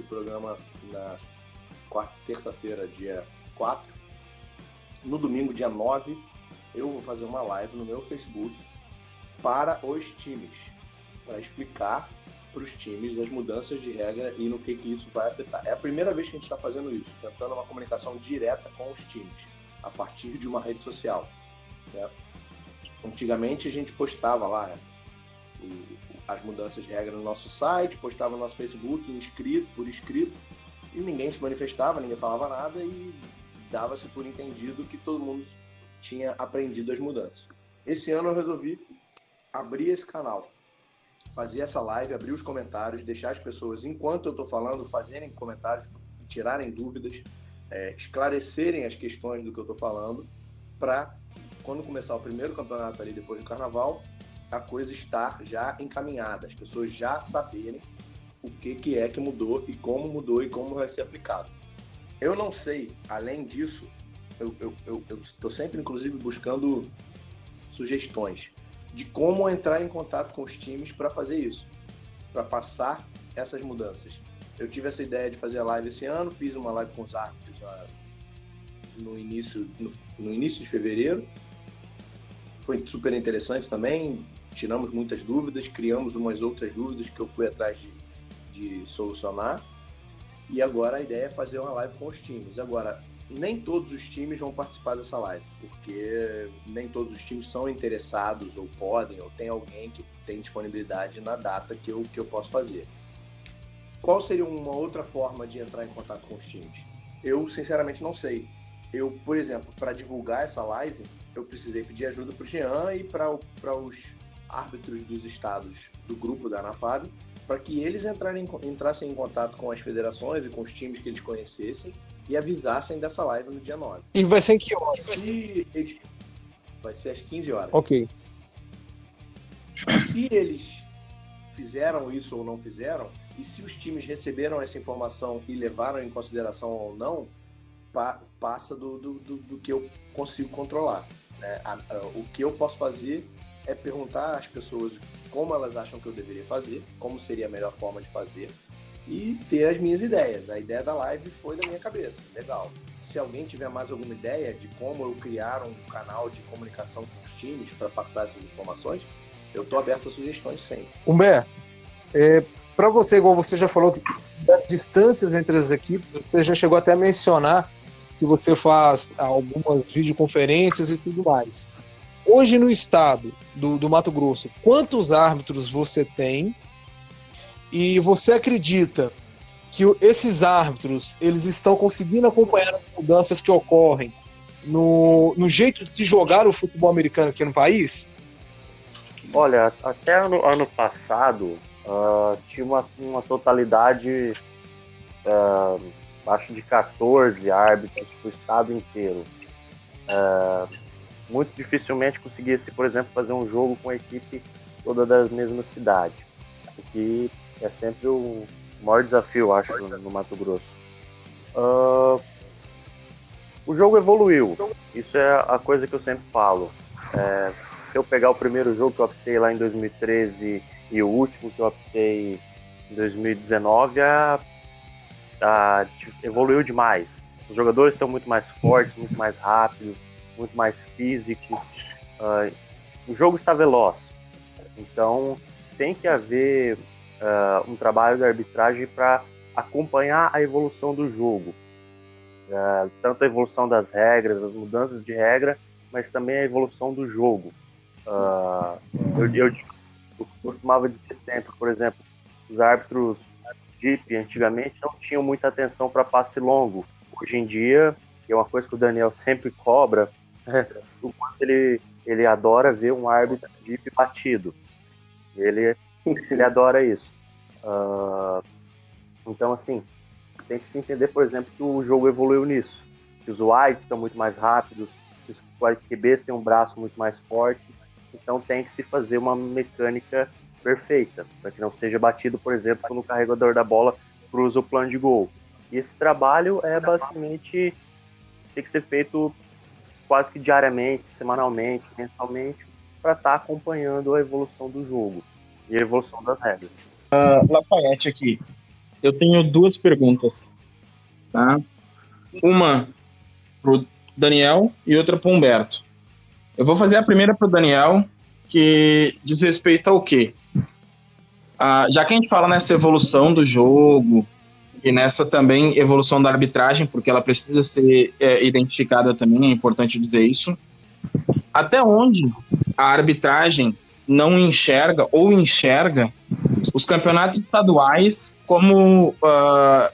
programa na terça-feira, dia 4. No domingo, dia 9, eu vou fazer uma live no meu Facebook para os times, para explicar para os times as mudanças de regra e no que isso vai afetar. É a primeira vez que a gente está fazendo isso, tentando uma comunicação direta com os times, a partir de uma rede social. Né? Antigamente a gente postava lá as mudanças de regra no nosso site, postava no nosso Facebook, por escrito, e ninguém se manifestava, ninguém falava nada e dava-se por entendido que todo mundo tinha aprendido as mudanças. Esse ano eu resolvi abrir esse canal, fazer essa live, abrir os comentários, deixar as pessoas, enquanto eu estou falando, fazerem comentários, tirarem dúvidas, esclarecerem as questões do que eu estou falando, para quando começar o primeiro campeonato ali depois do carnaval, a coisa estar já encaminhada, as pessoas já saberem o que é que mudou e como vai ser aplicado. Eu não sei, além disso, eu estou sempre, inclusive, buscando sugestões de como entrar em contato com os times para fazer isso, para passar essas mudanças. Eu tive essa ideia de fazer a live esse ano, fiz uma live com os árbitros no início de fevereiro. Foi super interessante também, tiramos muitas dúvidas, criamos umas outras dúvidas que eu fui atrás de solucionar. E agora a ideia é fazer uma live com os times. Agora, nem todos os times vão participar dessa live, porque nem todos os times são interessados ou podem, ou tem alguém que tem disponibilidade na data que eu posso fazer. Qual seria uma outra forma de entrar em contato com os times? Eu, sinceramente, não sei. Eu, por exemplo, para divulgar essa live, eu precisei pedir ajuda para o Jean e para os árbitros dos estados do grupo da ANAFAB, para que eles entrassem em contato com as federações e com os times que eles conhecessem e avisassem dessa live no dia 9. E vai ser em que hora? Vai ser às 15 horas. Ok. Se eles fizeram isso ou não fizeram, e se os times receberam essa informação e levaram em consideração ou não, passa do que eu consigo controlar, né? O que eu posso fazer é perguntar às pessoas como elas acham que eu deveria fazer, como seria a melhor forma de fazer, e ter as minhas ideias. A ideia da live foi da minha cabeça, legal. Se alguém tiver mais alguma ideia de como eu criar um canal de comunicação com os times para passar essas informações, eu estou aberto a sugestões sempre. Humberto, para você, igual você já falou, que das distâncias entre as equipes, você já chegou até a mencionar que você faz algumas videoconferências e tudo mais. Hoje no estado do Mato Grosso, quantos árbitros você tem? E você acredita que esses árbitros, eles estão conseguindo acompanhar as mudanças que ocorrem no jeito de se jogar o futebol americano aqui no país? Olha, até ano passado tinha uma totalidade acho de 14 árbitros para o estado inteiro. Muito dificilmente conseguia-se, por exemplo, fazer um jogo com a equipe toda da mesma cidade, o que é sempre o maior desafio, acho, no Mato Grosso. O jogo evoluiu, isso é a coisa que eu sempre falo. Se eu pegar o primeiro jogo que eu optei lá em 2013 e o último que eu optei em 2019, evoluiu demais. Os jogadores estão muito mais fortes, muito mais rápidos, muito mais físicos. O jogo está veloz. Então, tem que haver um trabalho de arbitragem para acompanhar a evolução do jogo. Tanto a evolução das regras, as mudanças de regra, mas também a evolução do jogo. Eu costumava dizer sempre, por exemplo, os árbitros DIP antigamente não tinham muita atenção para passe longo. Hoje em dia, que é uma coisa que o Daniel sempre cobra, o quanto ele adora ver um árbitro DIP batido. Ele adora isso. Então, assim, tem que se entender, por exemplo, que o jogo evoluiu nisso. Que os wides estão muito mais rápidos, que os QBs têm um braço muito mais forte. Então tem que se fazer uma mecânica perfeita, para que não seja batido, por exemplo, quando o carregador da bola cruza o plano de gol. E esse trabalho basicamente tem que ser feito quase que diariamente, semanalmente, mensalmente, para estar acompanhando a evolução do jogo e a evolução das regras. Lafayette aqui. Eu tenho duas perguntas, tá? Uma pro Daniel e outra pro Humberto. Eu vou fazer a primeira pro Daniel, que diz respeito ao quê? Já que a gente fala nessa evolução do jogo e nessa também evolução da arbitragem, porque ela precisa ser identificada também, é importante dizer isso. Até onde a arbitragem não enxerga ou enxerga os campeonatos estaduais como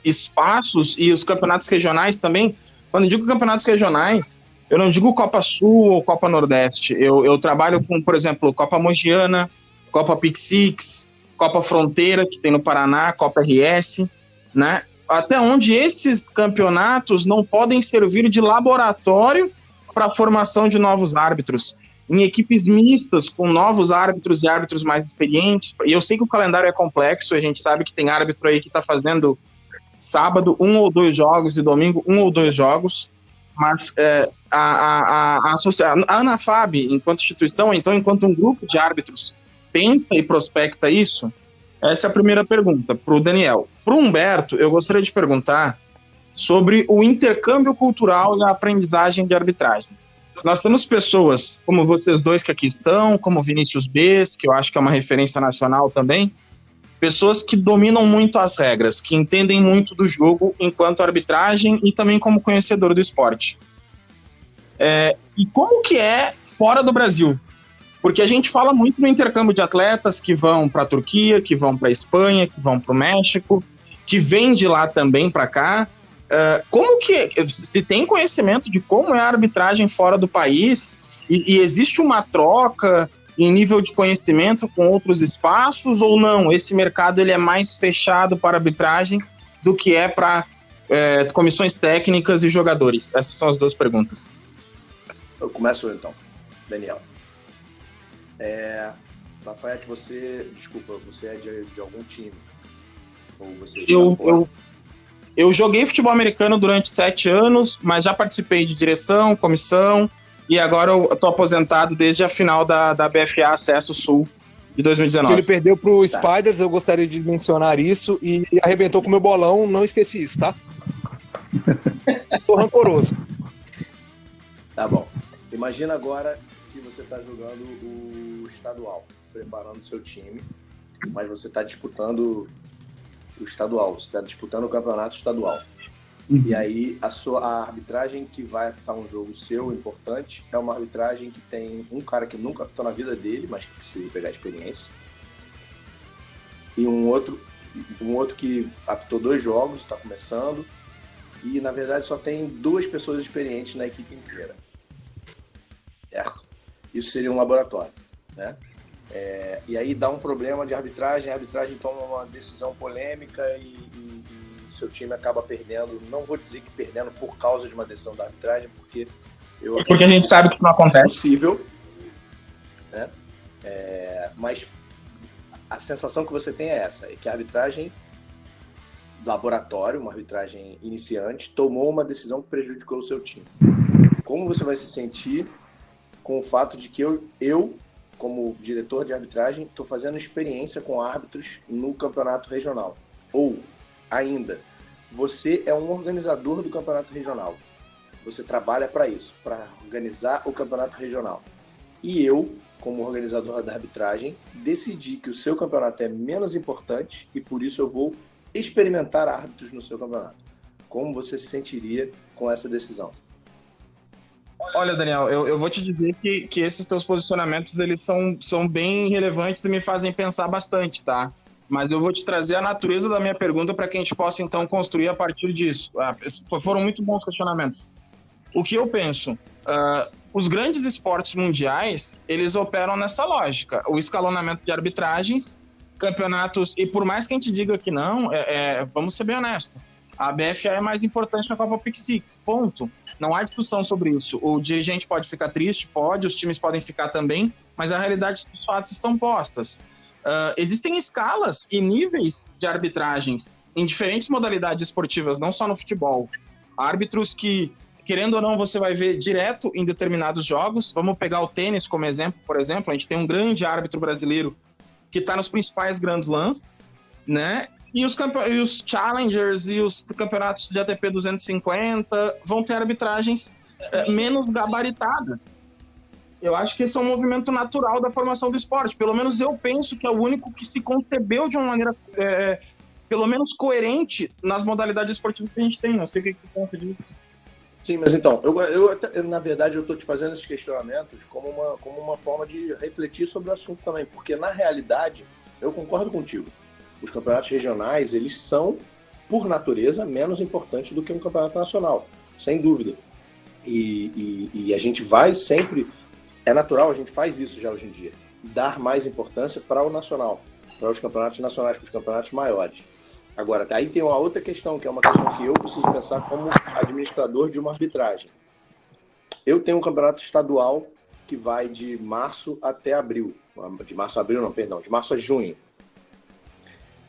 espaços, e os campeonatos regionais também. Quando eu digo campeonatos regionais, eu não digo Copa Sul ou Copa Nordeste. Eu trabalho com, por exemplo, Copa Mogiana, Copa Pick Six, Copa Fronteira, que tem no Paraná, Copa RS, né? Até onde esses campeonatos não podem servir de laboratório para a formação de novos árbitros. Em equipes mistas, com novos árbitros e árbitros mais experientes. E eu sei que o calendário é complexo, a gente sabe que tem árbitro aí que está fazendo sábado 1 ou 2 jogos e domingo 1 ou 2 jogos, mas a ANAFAB, enquanto instituição, então enquanto um grupo de árbitros, pensa e prospecta isso? Essa é a primeira pergunta para o Daniel. Para o Humberto, eu gostaria de perguntar sobre o intercâmbio cultural e a aprendizagem de arbitragem. Nós temos pessoas como vocês dois que aqui estão, como Vinícius Bess, que eu acho que é uma referência nacional também, pessoas que dominam muito as regras, que entendem muito do jogo enquanto arbitragem e também como conhecedor do esporte. E como que é fora do Brasil? Porque a gente fala muito no intercâmbio de atletas que vão para a Turquia, que vão para a Espanha, que vão para o México, que vêm de lá também para cá. Como que se tem conhecimento de como é a arbitragem fora do país e existe uma troca em nível de conhecimento com outros espaços ou não? Esse mercado ele é mais fechado para arbitragem do que é para comissões técnicas e jogadores? Essas são as duas perguntas. Eu começo então, Daniel. Lafayette, você é de algum time? Ou você Eu joguei futebol americano durante 7 anos, mas já participei de direção, comissão, e agora eu tô aposentado desde a final da BFA Acesso Sul de 2019. Ele perdeu pro Spiders, eu gostaria de mencionar isso, e arrebentou com o meu bolão, não esqueci isso, tá? Tô rancoroso. Tá bom. Imagina agora que você está jogando o estadual, preparando o seu time, mas você está disputando o estadual, você está disputando o campeonato estadual. E aí a arbitragem que vai apitar um jogo seu, importante, é uma arbitragem que tem um cara que nunca apitou na vida dele, mas que precisa pegar experiência, e um outro que apitou 2 jogos, está começando, e na verdade só tem 2 pessoas experientes na equipe inteira. Certo? Isso seria um laboratório, né? E aí dá um problema de arbitragem, a arbitragem toma uma decisão polêmica e seu time acaba perdendo. Não vou dizer que perdendo por causa de uma decisão da arbitragem, porque a gente sabe que isso não acontece. É possível, né? Mas a sensação que você tem é essa, é que a arbitragem laboratório, uma arbitragem iniciante, tomou uma decisão que prejudicou o seu time. Como você vai se sentir com o fato de que eu como diretor de arbitragem, estou fazendo experiência com árbitros no campeonato regional? Ou, ainda, você é um organizador do campeonato regional. Você trabalha para isso, para organizar o campeonato regional. E eu, como organizador da arbitragem, decidi que o seu campeonato é menos importante e por isso eu vou experimentar árbitros no seu campeonato. Como você se sentiria com essa decisão? Olha, Daniel, eu vou te dizer que esses teus posicionamentos eles são bem relevantes e me fazem pensar bastante, tá? Mas eu vou te trazer a natureza da minha pergunta para que a gente possa, então, construir a partir disso. Foram muito bons questionamentos. O que eu penso? Os grandes esportes mundiais, eles operam nessa lógica. O escalonamento de arbitragens, campeonatos... E por mais que a gente diga que não, vamos ser bem honestos. A BFA é mais importante na Copa Pick Six, ponto. Não há discussão sobre isso. O dirigente pode ficar triste, pode, os times podem ficar também, mas a realidade dos fatos estão postas. Existem escalas e níveis de arbitragens em diferentes modalidades esportivas, não só no futebol. Árbitros que, querendo ou não, você vai ver direto em determinados jogos. Vamos pegar o tênis como exemplo, por exemplo. A gente tem um grande árbitro brasileiro que está nos principais grandes lances, né? E os challengers e os campeonatos de ATP 250 vão ter arbitragens menos gabaritadas. Eu acho que esse é um movimento natural da formação do esporte. Pelo menos eu penso que é o único que se concebeu de uma maneira, pelo menos, coerente nas modalidades esportivas que a gente tem. Não sei o que você pensa disso. Sim, mas então, eu na verdade, eu estou te fazendo esses questionamentos como uma forma de refletir sobre o assunto também. Porque, na realidade, eu concordo contigo. Os campeonatos regionais, eles são, por natureza, menos importantes do que um campeonato nacional, sem dúvida. E a gente vai sempre... É natural, a gente faz isso já hoje em dia. Dar mais importância para o nacional, para os campeonatos nacionais, para os campeonatos maiores. Agora, aí tem uma outra questão, que é uma questão que eu preciso pensar como administrador de uma arbitragem. Eu tenho um campeonato estadual que vai de março até abril. De março a abril, não, perdão, de março a junho.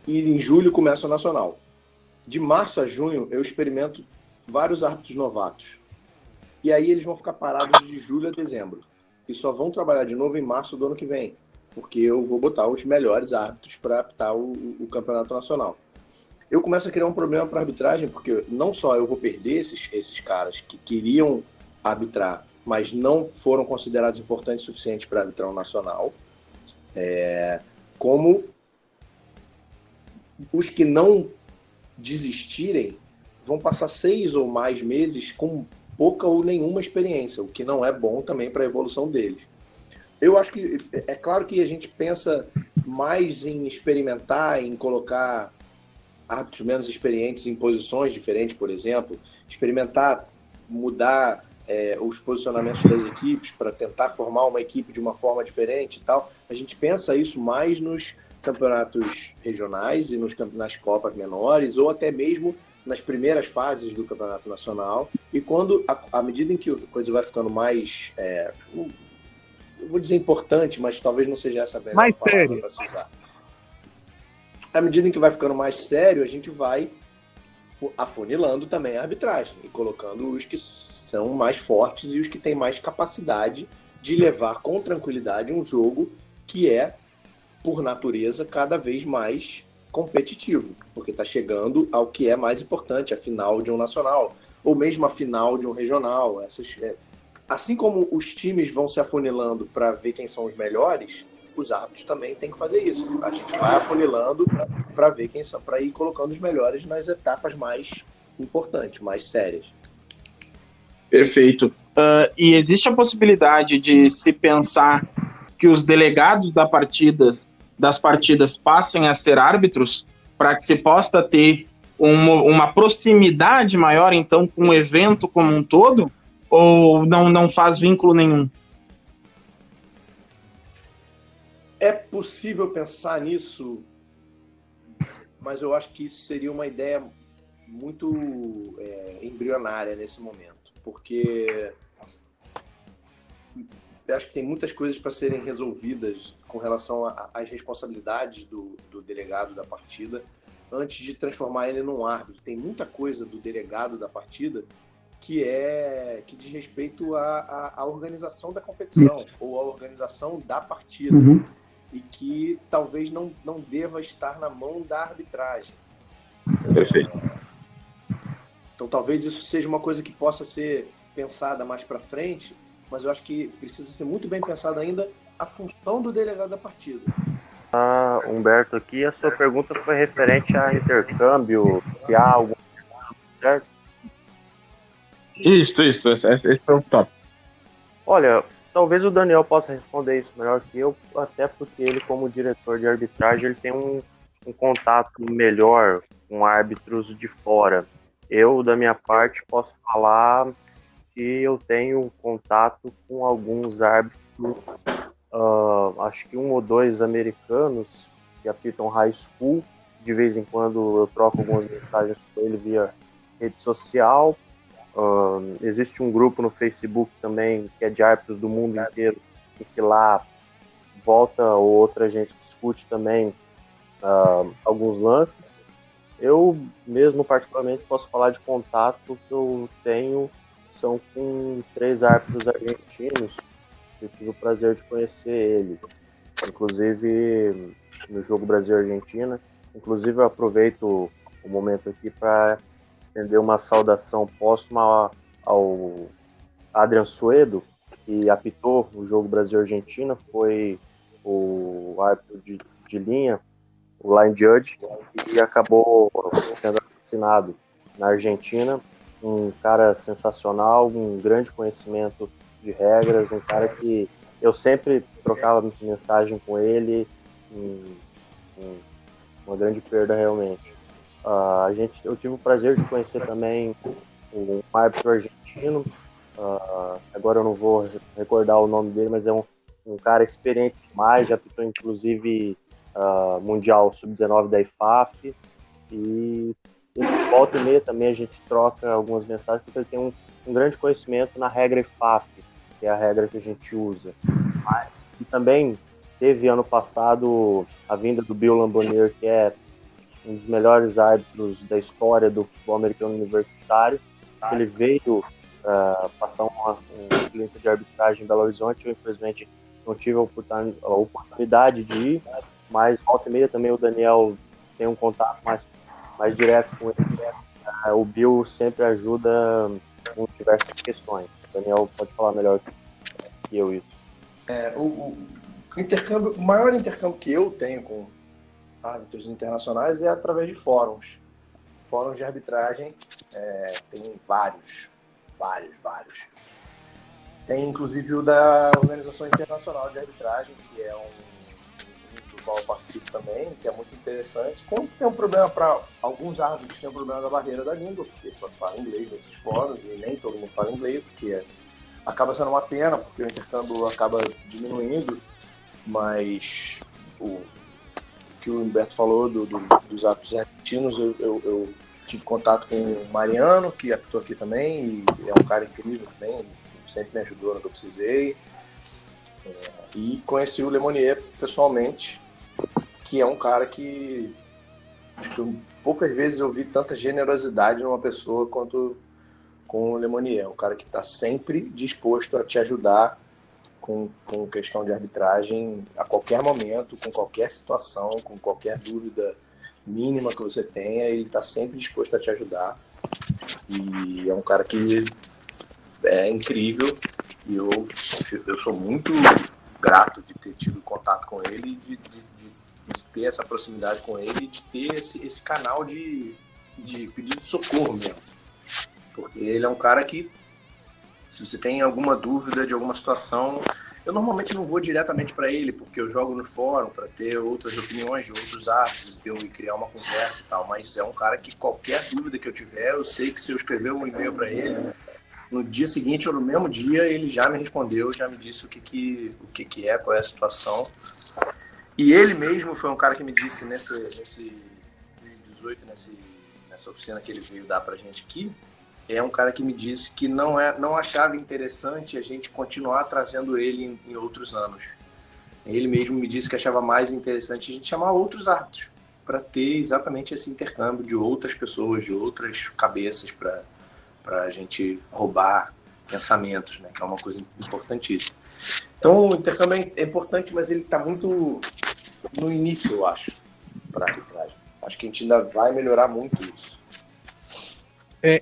E em julho começa o nacional. De março a junho, eu experimento vários árbitros novatos. E aí eles vão ficar parados de julho a dezembro. E só vão trabalhar de novo em março do ano que vem. Porque eu vou botar os melhores árbitros para apitar o campeonato nacional. Eu começo a criar um problema para a arbitragem, porque não só eu vou perder esses caras que queriam arbitrar, mas não foram considerados importantes o suficiente para arbitrar o nacional, como os que não desistirem vão passar 6 ou mais meses com pouca ou nenhuma experiência, o que não é bom também para a evolução deles. Eu acho que é claro que a gente pensa mais em experimentar, em colocar árbitros menos experientes em posições diferentes, por exemplo, experimentar mudar os posicionamentos das equipes para tentar formar uma equipe de uma forma diferente e tal. A gente pensa isso mais nos campeonatos regionais e nas copas menores, ou até mesmo nas primeiras fases do campeonato nacional. E quando, à medida em que a coisa vai ficando mais, eu vou dizer importante, mas talvez não seja essa a melhor Mais palavra sério. para se usar. À medida em que vai ficando mais sério, a gente vai afunilando também a arbitragem e colocando os que são mais fortes e os que têm mais capacidade de levar com tranquilidade um jogo que é, por natureza, cada vez mais competitivo, porque está chegando ao que é mais importante, a final de um nacional, ou mesmo a final de um regional. Assim como os times vão se afunilando para ver quem são os melhores, os árbitros também têm que fazer isso. A gente vai afunilando para ver quem são, para ir colocando os melhores nas etapas mais importantes, mais sérias. Perfeito. E existe a possibilidade de se pensar que os delegados das partidas passem a ser árbitros para que se possa ter uma proximidade maior, então, com o evento como um todo? Ou não faz vínculo nenhum? É possível pensar nisso, mas eu acho que isso seria uma ideia muito embrionária nesse momento, porque eu acho que tem muitas coisas para serem resolvidas com relação às responsabilidades do delegado da partida antes de transformar ele num árbitro. Tem muita coisa do delegado da partida que diz respeito à organização da competição ou à organização da partida. Uhum. E que talvez não deva estar na mão da arbitragem. Perfeito. Então talvez isso seja uma coisa que possa ser pensada mais para frente, mas eu acho que precisa ser muito bem pensada ainda a função do delegado da partida. Humberto, aqui a sua pergunta foi referente a intercâmbio, se há algum, certo? Isso, esse é o top. Olha, talvez o Daniel possa responder isso melhor que eu, até porque ele, como diretor de arbitragem, ele tem um contato melhor com árbitros de fora. Eu, da minha parte, posso falar que eu tenho contato com alguns árbitros, acho que 1 ou 2 americanos que apitam high school. De vez em quando eu troco algumas mensagens com ele via rede social. Existe um grupo no Facebook também que é de árbitros do mundo inteiro, e que lá volta ou outra a gente discute também alguns lances. Eu mesmo particularmente posso falar de contato que eu tenho, são com 3 árbitros argentinos. Eu tive o prazer de conhecer eles, inclusive no jogo Brasil-Argentina. Inclusive eu aproveito o momento aqui para estender uma saudação póstuma ao Adrian Suedo, que apitou o jogo Brasil-Argentina, foi o árbitro de linha, o line judge, que acabou sendo assassinado na Argentina. Um cara sensacional, um grande conhecimento de regras, um cara que eu sempre trocava mensagem com ele, uma grande perda realmente. Eu tive o prazer de conhecer também um árbitro argentino, agora eu não vou recordar o nome dele, mas é um cara experiente demais, já apitou inclusive Mundial Sub-19 da IFAF, e volta e meia também a gente troca algumas mensagens, porque ele tem um grande conhecimento na regra IFAF, que é a regra que a gente usa. E também teve ano passado a vinda do Bill Lamboner, que é um dos melhores árbitros da história do futebol americano universitário. Ele veio passar uma clínica de arbitragem em Belo Horizonte. Eu, infelizmente, não tive a oportunidade de ir, mas volta e meia também o Daniel tem um contato mais direto com ele. O Bill sempre ajuda com diversas questões. O Daniel pode falar melhor que eu isso. O maior intercâmbio que eu tenho com árbitros internacionais é através de fóruns de arbitragem. Tem vários. Tem inclusive o da Organização Internacional de Arbitragem, que é do qual eu participo também, que é muito interessante. Tem um problema para alguns árbitros, tem um problema da barreira da língua, porque só se fala inglês nesses fóruns e nem todo mundo fala inglês, porque acaba sendo uma pena, porque o intercâmbio acaba diminuindo, mas o que o Humberto falou dos árbitros argentinos, eu tive contato com o Mariano, que apitou aqui também, e é um cara incrível também, sempre me ajudou no que eu precisei. E conheci o Lemonier pessoalmente, que é um cara que acho que poucas vezes eu vi tanta generosidade numa pessoa quanto com o Lemonier. É um cara que está sempre disposto a te ajudar com questão de arbitragem a qualquer momento, com qualquer situação, com qualquer dúvida mínima que você tenha, ele está sempre disposto a te ajudar. E é um cara que é incrível e eu sou muito grato de ter tido contato com ele, de ter essa proximidade com ele, de ter esse canal de pedido de socorro mesmo. Porque ele é um cara que, se você tem alguma dúvida de alguma situação, eu normalmente não vou diretamente para ele, porque eu jogo no fórum para ter outras opiniões de outros árbitros e criar uma conversa e tal, mas é um cara que qualquer dúvida que eu tiver, eu sei que se eu escrever um e-mail para ele, no dia seguinte ou no mesmo dia, ele já me respondeu, já me disse o que é, qual é a situação. E ele mesmo foi um cara que me disse nesse 2018, nessa oficina que ele veio dar pra gente aqui, é um cara que me disse que não achava interessante a gente continuar trazendo ele em outros anos. Ele mesmo me disse que achava mais interessante a gente chamar outros árbitros para ter exatamente esse intercâmbio de outras pessoas, de outras cabeças para a gente roubar pensamentos, né? Que é uma coisa importantíssima. Então, o intercâmbio é importante, mas ele está muito no início, eu acho, para a arbitragem. Acho que a gente ainda vai melhorar muito isso.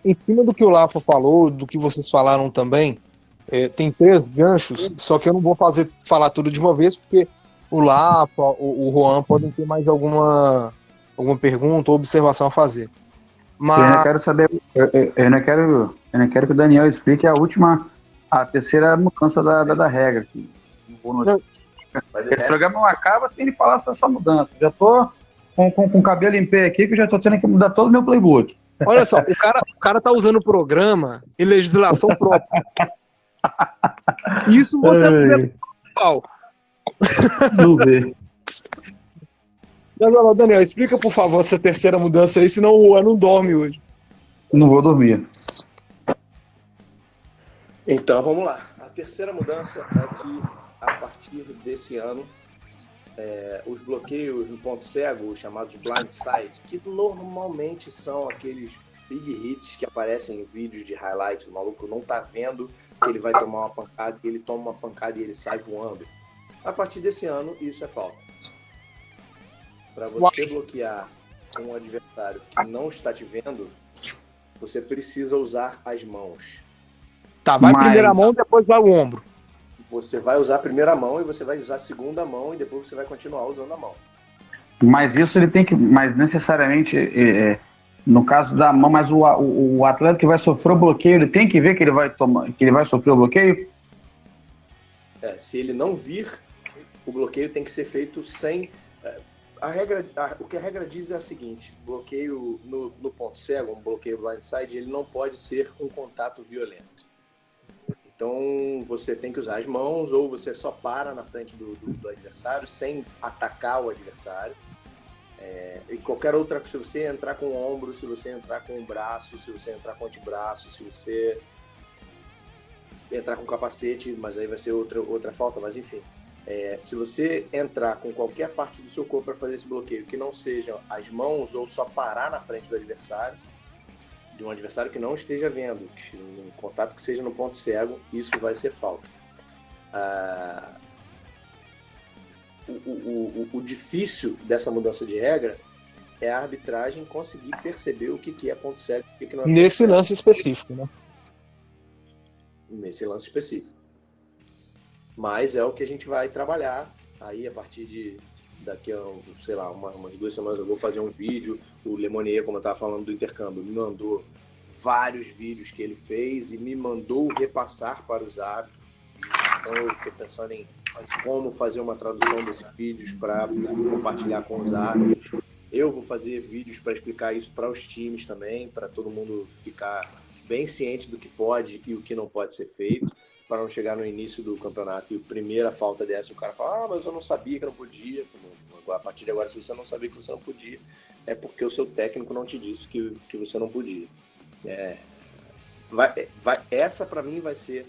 Em cima do que o Lafa falou, do que vocês falaram também, tem 3 ganchos, só que eu não vou falar tudo de uma vez, porque o Lafa, o Juan podem ter mais alguma pergunta ou observação a fazer. Mas... Eu ainda quero saber, eu ainda quero que o Daniel explique a terceira mudança da regra. Esse programa não acaba sem ele falar sobre essa mudança. Já tô com o cabelo em pé aqui, que eu já tô tendo que mudar todo o meu playbook. Olha só, o cara tá usando o programa em legislação própria. Isso você é pau. Vamos ver. Daniel, explica por favor essa terceira mudança aí, senão o Juan não dorme hoje. Não vou dormir. Então, vamos lá. A terceira mudança é que, a partir desse ano, os bloqueios no ponto cego, os chamados blindside, que normalmente são aqueles big hits que aparecem em vídeos de highlights, o maluco não tá vendo que ele vai tomar uma pancada, e ele toma uma pancada e ele sai voando. A partir desse ano, isso é falta. Para você bloquear um adversário que não está te vendo, você precisa usar as mãos. Tá, vai primeira mão, depois vai o ombro. Você vai usar a primeira mão e você vai usar a segunda mão e depois você vai continuar usando a mão. Mas isso ele tem que, mas necessariamente, no caso da mão, mas o atleta que vai sofrer o bloqueio, ele tem que ver que ele vai sofrer o bloqueio? Se ele não vir, o bloqueio tem que ser feito sem... o que a regra diz é o seguinte: bloqueio no ponto cego, um bloqueio blindside, ele não pode ser um contato violento. Então você tem que usar as mãos, ou você só para na frente do adversário sem atacar o adversário. E qualquer outra, se você entrar com o ombro, se você entrar com o braço, se você entrar com o antebraço, se você entrar com o capacete, mas aí vai ser outra falta, mas enfim. Se você entrar com qualquer parte do seu corpo para fazer esse bloqueio, que não sejam as mãos ou só parar na frente do adversário, de um adversário que não esteja vendo, um contato que seja no ponto cego, isso vai ser falta. O difícil dessa mudança de regra é a arbitragem conseguir perceber o que é ponto cego e o que não é ponto nesse cego. lance específico, né? Nesse lance específico. Mas é o que a gente vai trabalhar aí a partir de daqui a, sei lá, umas 2 semanas eu vou fazer um vídeo. O Lemonier, como eu estava falando do intercâmbio, me mandou vários vídeos que ele fez e me mandou repassar para os árbitros. Então eu estou pensando em como fazer uma tradução desses vídeos para compartilhar com os árbitros. Eu vou fazer vídeos para explicar isso para os times também, para todo mundo ficar bem ciente do que pode e o que não pode ser feito, para não chegar no início do campeonato e a primeira falta dessa, o cara fala, mas eu não sabia que eu não podia. A partir de agora, se você não sabia que você não podia, é porque o seu técnico não te disse que você não podia. Essa, para mim, vai ser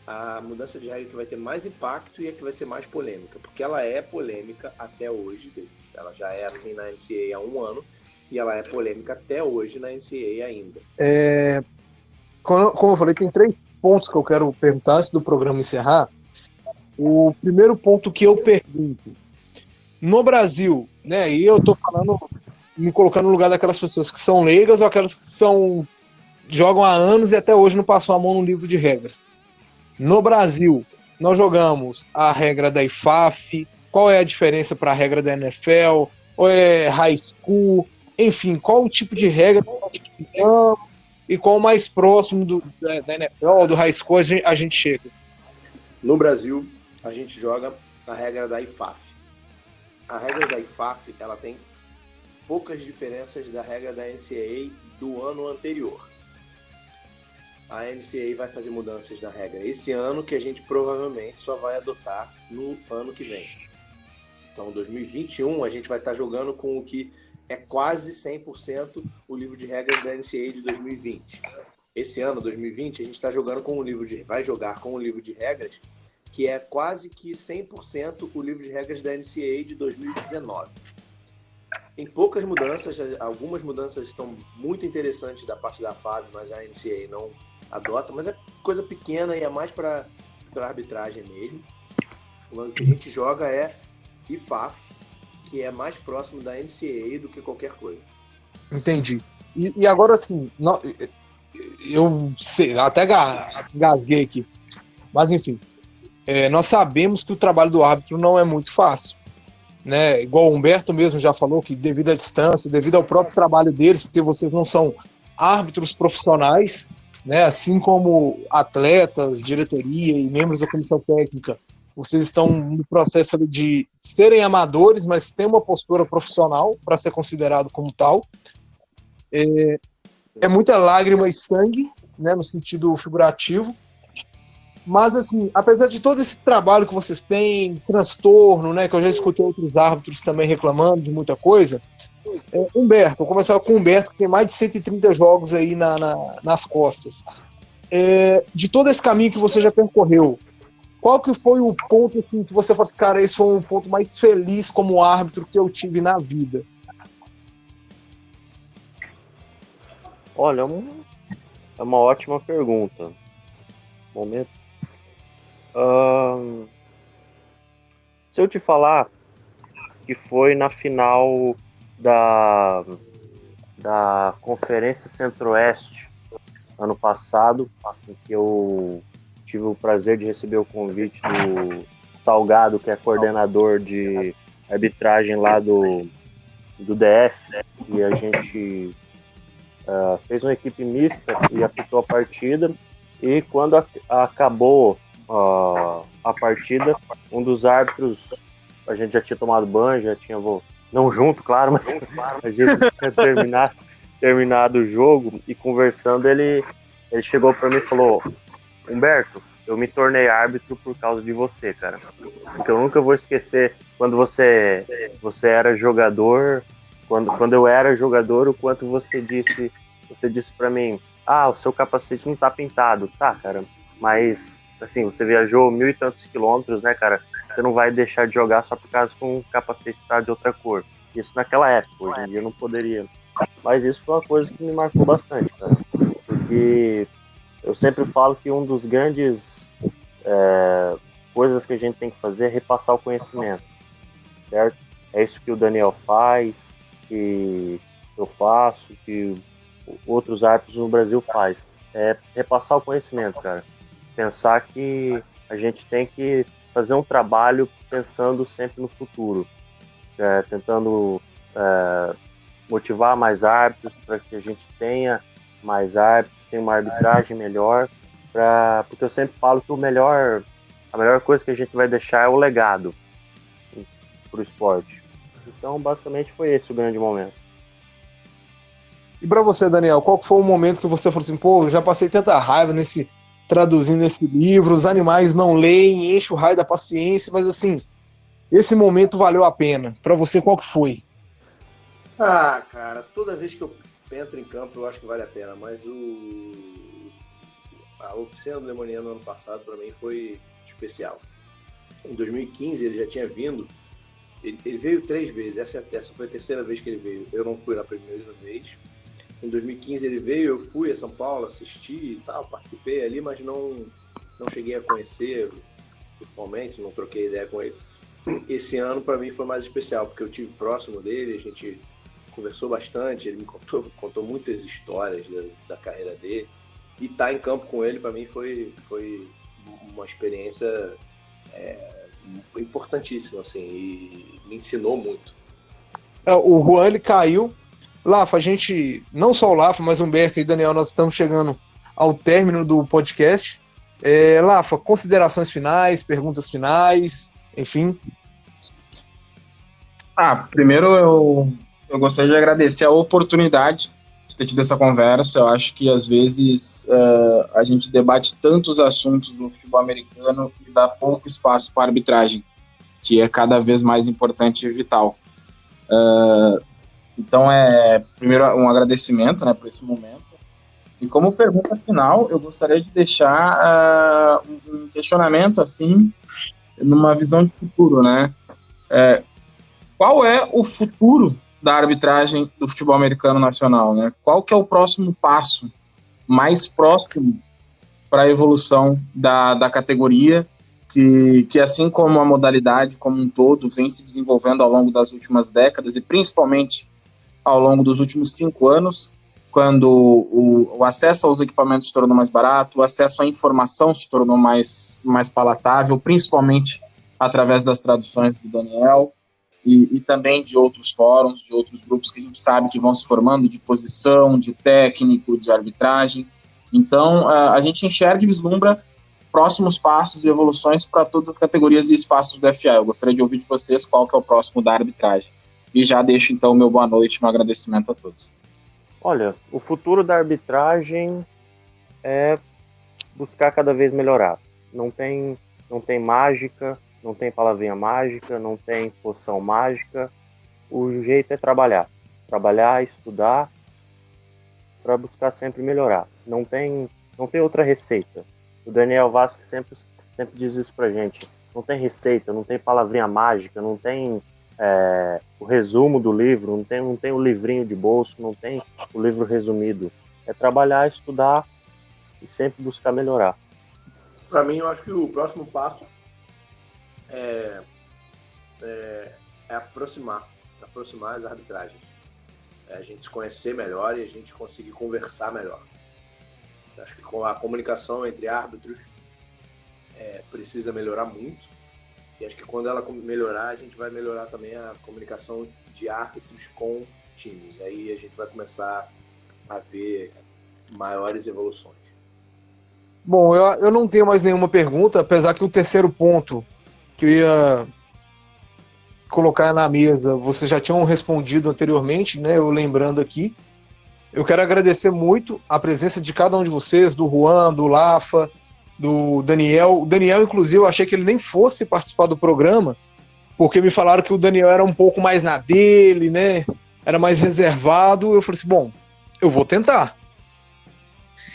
a mudança de regra que vai ter mais impacto e a que vai ser mais polêmica, porque ela é polêmica até hoje, ela já é assim na NCAA há um ano, e ela é polêmica até hoje na NCAA ainda. Como eu falei, tem 3 pontos que eu quero perguntar antes do programa encerrar. O primeiro ponto que eu pergunto, no Brasil, né, e eu tô falando, me colocando no lugar daquelas pessoas que são leigas ou aquelas que jogam há anos e até hoje não passou a mão no livro de regras. No Brasil, nós jogamos a regra da IFAF, qual é a diferença para a regra da NFL, ou é high school, enfim, qual o tipo de regra que nós jogamos e qual o mais próximo da NFL ou do high school a gente chega? No Brasil, a gente joga a regra da IFAF. A regra da IFAF, ela tem poucas diferenças da regra da NCAA do ano anterior. A NCAA vai fazer mudanças na regra esse ano, que a gente provavelmente só vai adotar no ano que vem. Então, 2021, a gente vai estar jogando com o que é quase 100% o livro de regras da NCAA de 2020. Esse ano, 2020, a gente está jogando com vai jogar com o livro de regras que é quase que 100% o livro de regras da NCAA de 2019. Tem poucas mudanças, algumas mudanças estão muito interessantes da parte da FAB, mas a NCAA não adota, mas é coisa pequena e é mais para arbitragem mesmo. O que a gente joga é IFAF, que é mais próximo da NCAA do que qualquer coisa. Entendi. E agora, assim, eu sei, até gasguei aqui, mas enfim, nós sabemos que o trabalho do árbitro não é muito fácil, né? Igual o Humberto mesmo já falou, que devido à distância, devido ao próprio trabalho deles, porque vocês não são árbitros profissionais, né? Assim como atletas, diretoria e membros da comissão técnica, vocês estão no processo de serem amadores, mas tem uma postura profissional para ser considerado como tal. É muita lágrima e sangue, né, no sentido figurativo. Mas, assim, apesar de todo esse trabalho que vocês têm, transtorno, né, que eu já escutei outros árbitros também reclamando de muita coisa, Humberto, vou começar com o Humberto, que tem mais de 130 jogos aí nas costas. De todo esse caminho que você já percorreu, qual que foi o ponto, assim, que você falou assim, cara, esse foi um ponto mais feliz como árbitro que eu tive na vida? Olha, é uma ótima pergunta. Momento. Se eu te falar que foi na final da Conferência Centro-Oeste ano passado, assim, que eu tive o prazer de receber o convite do Salgado, que é coordenador de arbitragem lá do DF, né? E a gente fez uma equipe mista e apitou a partida. E quando acabou a partida, um dos árbitros, a gente já tinha tomado banho, já tinha, não junto, claro, mas a gente tinha terminado o jogo, e conversando, ele chegou para mim e falou: Humberto, eu me tornei árbitro por causa de você, cara. Porque eu nunca vou esquecer quando você era jogador, quando eu era jogador, o quanto você disse para mim: o seu capacete não tá pintado. Tá, cara, mas assim, você viajou 1.000 e tantos quilômetros, né, cara? Você não vai deixar de jogar só por causa que o capacete tá de outra cor. Isso naquela época, hoje em dia não poderia. Mas isso foi uma coisa que me marcou bastante, cara. Porque eu sempre falo que um dos grandes coisas que a gente tem que fazer é repassar o conhecimento, certo? É isso que o Daniel faz, que eu faço, que outros árbitros no Brasil faz. É repassar o conhecimento, cara. Pensar que a gente tem que fazer um trabalho pensando sempre no futuro, tentando motivar mais árbitros para que a gente tenha mais árbitros, tenha uma arbitragem melhor, porque eu sempre falo que a melhor coisa que a gente vai deixar é o legado para o esporte. Então, basicamente, foi esse o grande momento. E para você, Daniel, qual foi o momento que você falou assim, pô, eu já passei tanta raiva traduzindo esse livro, os animais não leem, enche o raio da paciência, mas assim, esse momento valeu a pena. Para você, qual que foi? Cara, toda vez que eu entro em campo eu acho que vale a pena, mas A oficina do Lemoniano no ano passado, para mim, foi especial. Em 2015, ele já tinha vindo. Ele veio 3 vezes. Essa foi a terceira vez que ele veio. Eu não fui na primeira vez. Em 2015 ele veio, eu fui a São Paulo, assisti e tal, participei ali, mas não cheguei a conhecer pessoalmente, não troquei ideia com ele. Esse ano, para mim, foi mais especial, porque eu estive próximo dele, a gente conversou bastante, ele me contou muitas histórias da carreira dele. E estar em campo com ele, para mim, foi uma experiência importantíssima, assim, e me ensinou muito. O Juan, ele caiu. Lafa, a gente, não só o Lafa, mas o Humberto e Daniel, nós estamos chegando ao término do podcast. Lafa, considerações finais, perguntas finais, enfim. Primeiro eu gostaria de agradecer a oportunidade de ter tido essa conversa. Eu acho que às vezes a gente debate tantos assuntos no futebol americano e dá pouco espaço para a arbitragem, que é cada vez mais importante e vital. Então, primeiro, um agradecimento, né, por esse momento. E como pergunta final, eu gostaria de deixar um questionamento, assim, numa visão de futuro, né? Qual é o futuro da arbitragem do futebol americano nacional, né? Qual que é o próximo passo mais próximo para a evolução da categoria, que assim como a modalidade como um todo vem se desenvolvendo ao longo das últimas décadas e principalmente ao longo dos últimos 5 anos, quando o acesso aos equipamentos se tornou mais barato, o acesso à informação se tornou mais palatável, principalmente através das traduções do Daniel e também de outros fóruns, de outros grupos que a gente sabe que vão se formando de posição, de técnico, de arbitragem. Então, a gente enxerga e vislumbra próximos passos e evoluções para todas as categorias e espaços do FA. Eu gostaria de ouvir de vocês qual que é o próximo da arbitragem. E já deixo, então, o meu boa noite e um agradecimento a todos. Olha, o futuro da arbitragem é buscar cada vez melhorar. Não tem mágica, não tem palavrinha mágica, não tem poção mágica. O jeito é trabalhar, estudar, para buscar sempre melhorar. Não tem outra receita. O Daniel Vasquez sempre diz isso pra gente. Não tem receita, não tem palavrinha mágica, não tem o resumo do livro, não tem o livrinho de bolso, não tem o livro resumido. É trabalhar, estudar e sempre buscar melhorar. Para mim, eu acho que o próximo passo é aproximar as arbitragens. A gente se conhecer melhor e a gente conseguir conversar melhor. Eu acho que com a comunicação entre árbitros precisa melhorar muito. E acho que quando ela melhorar, a gente vai melhorar também a comunicação de árbitros com times. Aí a gente vai começar a ver maiores evoluções. Bom, eu não tenho mais nenhuma pergunta, apesar que o terceiro ponto que eu ia colocar na mesa, vocês já tinham respondido anteriormente, né? Eu lembrando aqui. Eu quero agradecer muito a presença de cada um de vocês, do Juan, do Lafa, do Daniel. O Daniel, inclusive, eu achei que ele nem fosse participar do programa, porque me falaram que o Daniel era um pouco mais na dele, né? Era mais reservado. Eu falei assim, bom, eu vou tentar.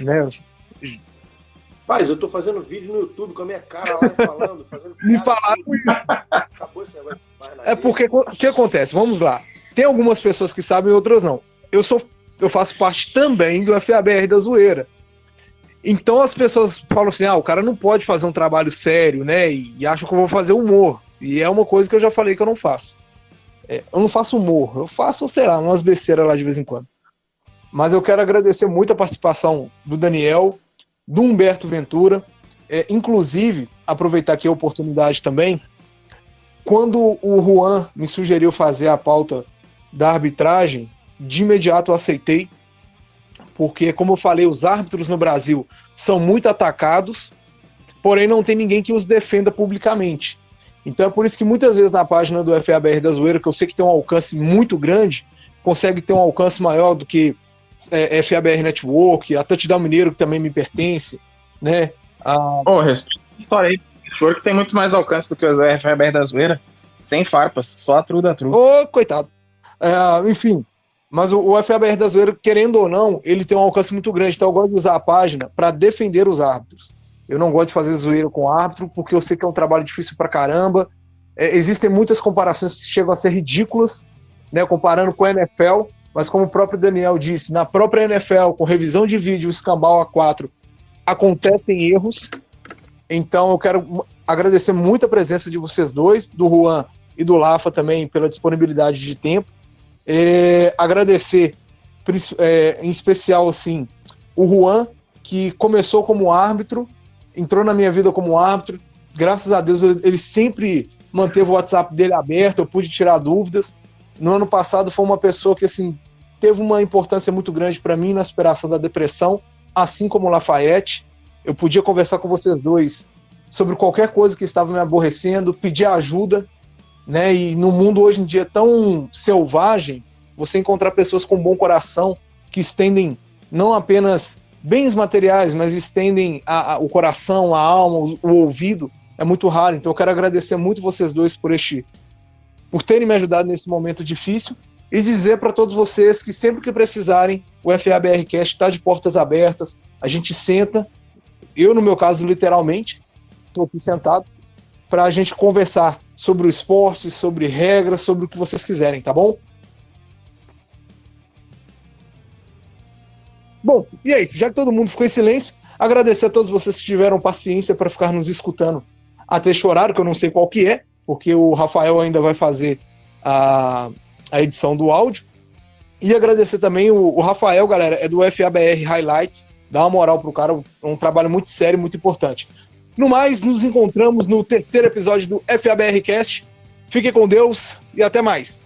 Né? Rapaz, eu tô fazendo vídeo no YouTube com a minha cara lá fazendo me falaram isso. Acabou esse negócio mais na dele. Porque o que acontece? Vamos lá. Tem algumas pessoas que sabem e outras não. Eu faço parte também do FABR da Zoeira. Então as pessoas falam assim, o cara não pode fazer um trabalho sério, né? E acham que eu vou fazer humor. E é uma coisa que eu já falei que eu não faço. Eu não faço humor. Eu faço, sei lá, umas besteiras lá de vez em quando. Mas eu quero agradecer muito a participação do Daniel, do Humberto Ventura. Inclusive, aproveitar aqui a oportunidade também, quando o Juan me sugeriu fazer a pauta da arbitragem, de imediato eu aceitei, porque, como eu falei, os árbitros no Brasil são muito atacados, porém não tem ninguém que os defenda publicamente. Então é por isso que muitas vezes na página do FABR da Zoeira, que eu sei que tem um alcance muito grande, consegue ter um alcance maior do que FABR Network, a Touchdown Mineiro, que também me pertence, né? Respeito a história aí. O senhor que tem muito mais alcance do que o FABR da Zoeira, sem farpas, só a tru da tru. Coitado. Enfim, Mas o FABR da Zoeira, querendo ou não, ele tem um alcance muito grande, então eu gosto de usar a página para defender os árbitros. Eu não gosto de fazer zoeira com o árbitro, porque eu sei que é um trabalho difícil pra caramba. Existem muitas comparações que chegam a ser ridículas, né, comparando com a NFL, mas como o próprio Daniel disse, na própria NFL, com revisão de vídeo, escambau A4, acontecem erros. Então eu quero agradecer muito a presença de vocês dois, do Juan e do Lafa também, pela disponibilidade de tempo. Agradecer em especial assim, o Juan, que começou como árbitro, entrou na minha vida como árbitro, graças a Deus ele sempre manteve o WhatsApp dele aberto, eu pude tirar dúvidas. No ano passado foi uma pessoa que assim, teve uma importância muito grande para mim na superação da depressão, assim como o Lafayette. Eu podia conversar com vocês dois sobre qualquer coisa que estava me aborrecendo, pedir ajuda, né? E no mundo hoje em dia tão selvagem, você encontrar pessoas com bom coração que estendem não apenas bens materiais, mas estendem o coração, a alma, o ouvido, é muito raro. Então eu quero agradecer muito vocês dois por terem me ajudado nesse momento difícil e dizer para todos vocês que sempre que precisarem, o FABRcast está de portas abertas, a gente senta, eu no meu caso literalmente, estou aqui sentado, para a gente conversar sobre o esporte, sobre regras, sobre o que vocês quiserem, tá bom? Bom, e é isso. Já que todo mundo ficou em silêncio, agradecer a todos vocês que tiveram paciência para ficar nos escutando até este horário, que eu não sei qual que é, porque o Rafael ainda vai fazer a edição do áudio. E agradecer também o Rafael, galera, é do FABR Highlights, dá uma moral pro cara, é um trabalho muito sério, muito importante. No mais, nos encontramos no terceiro episódio do FABRcast. Fiquem com Deus e até mais.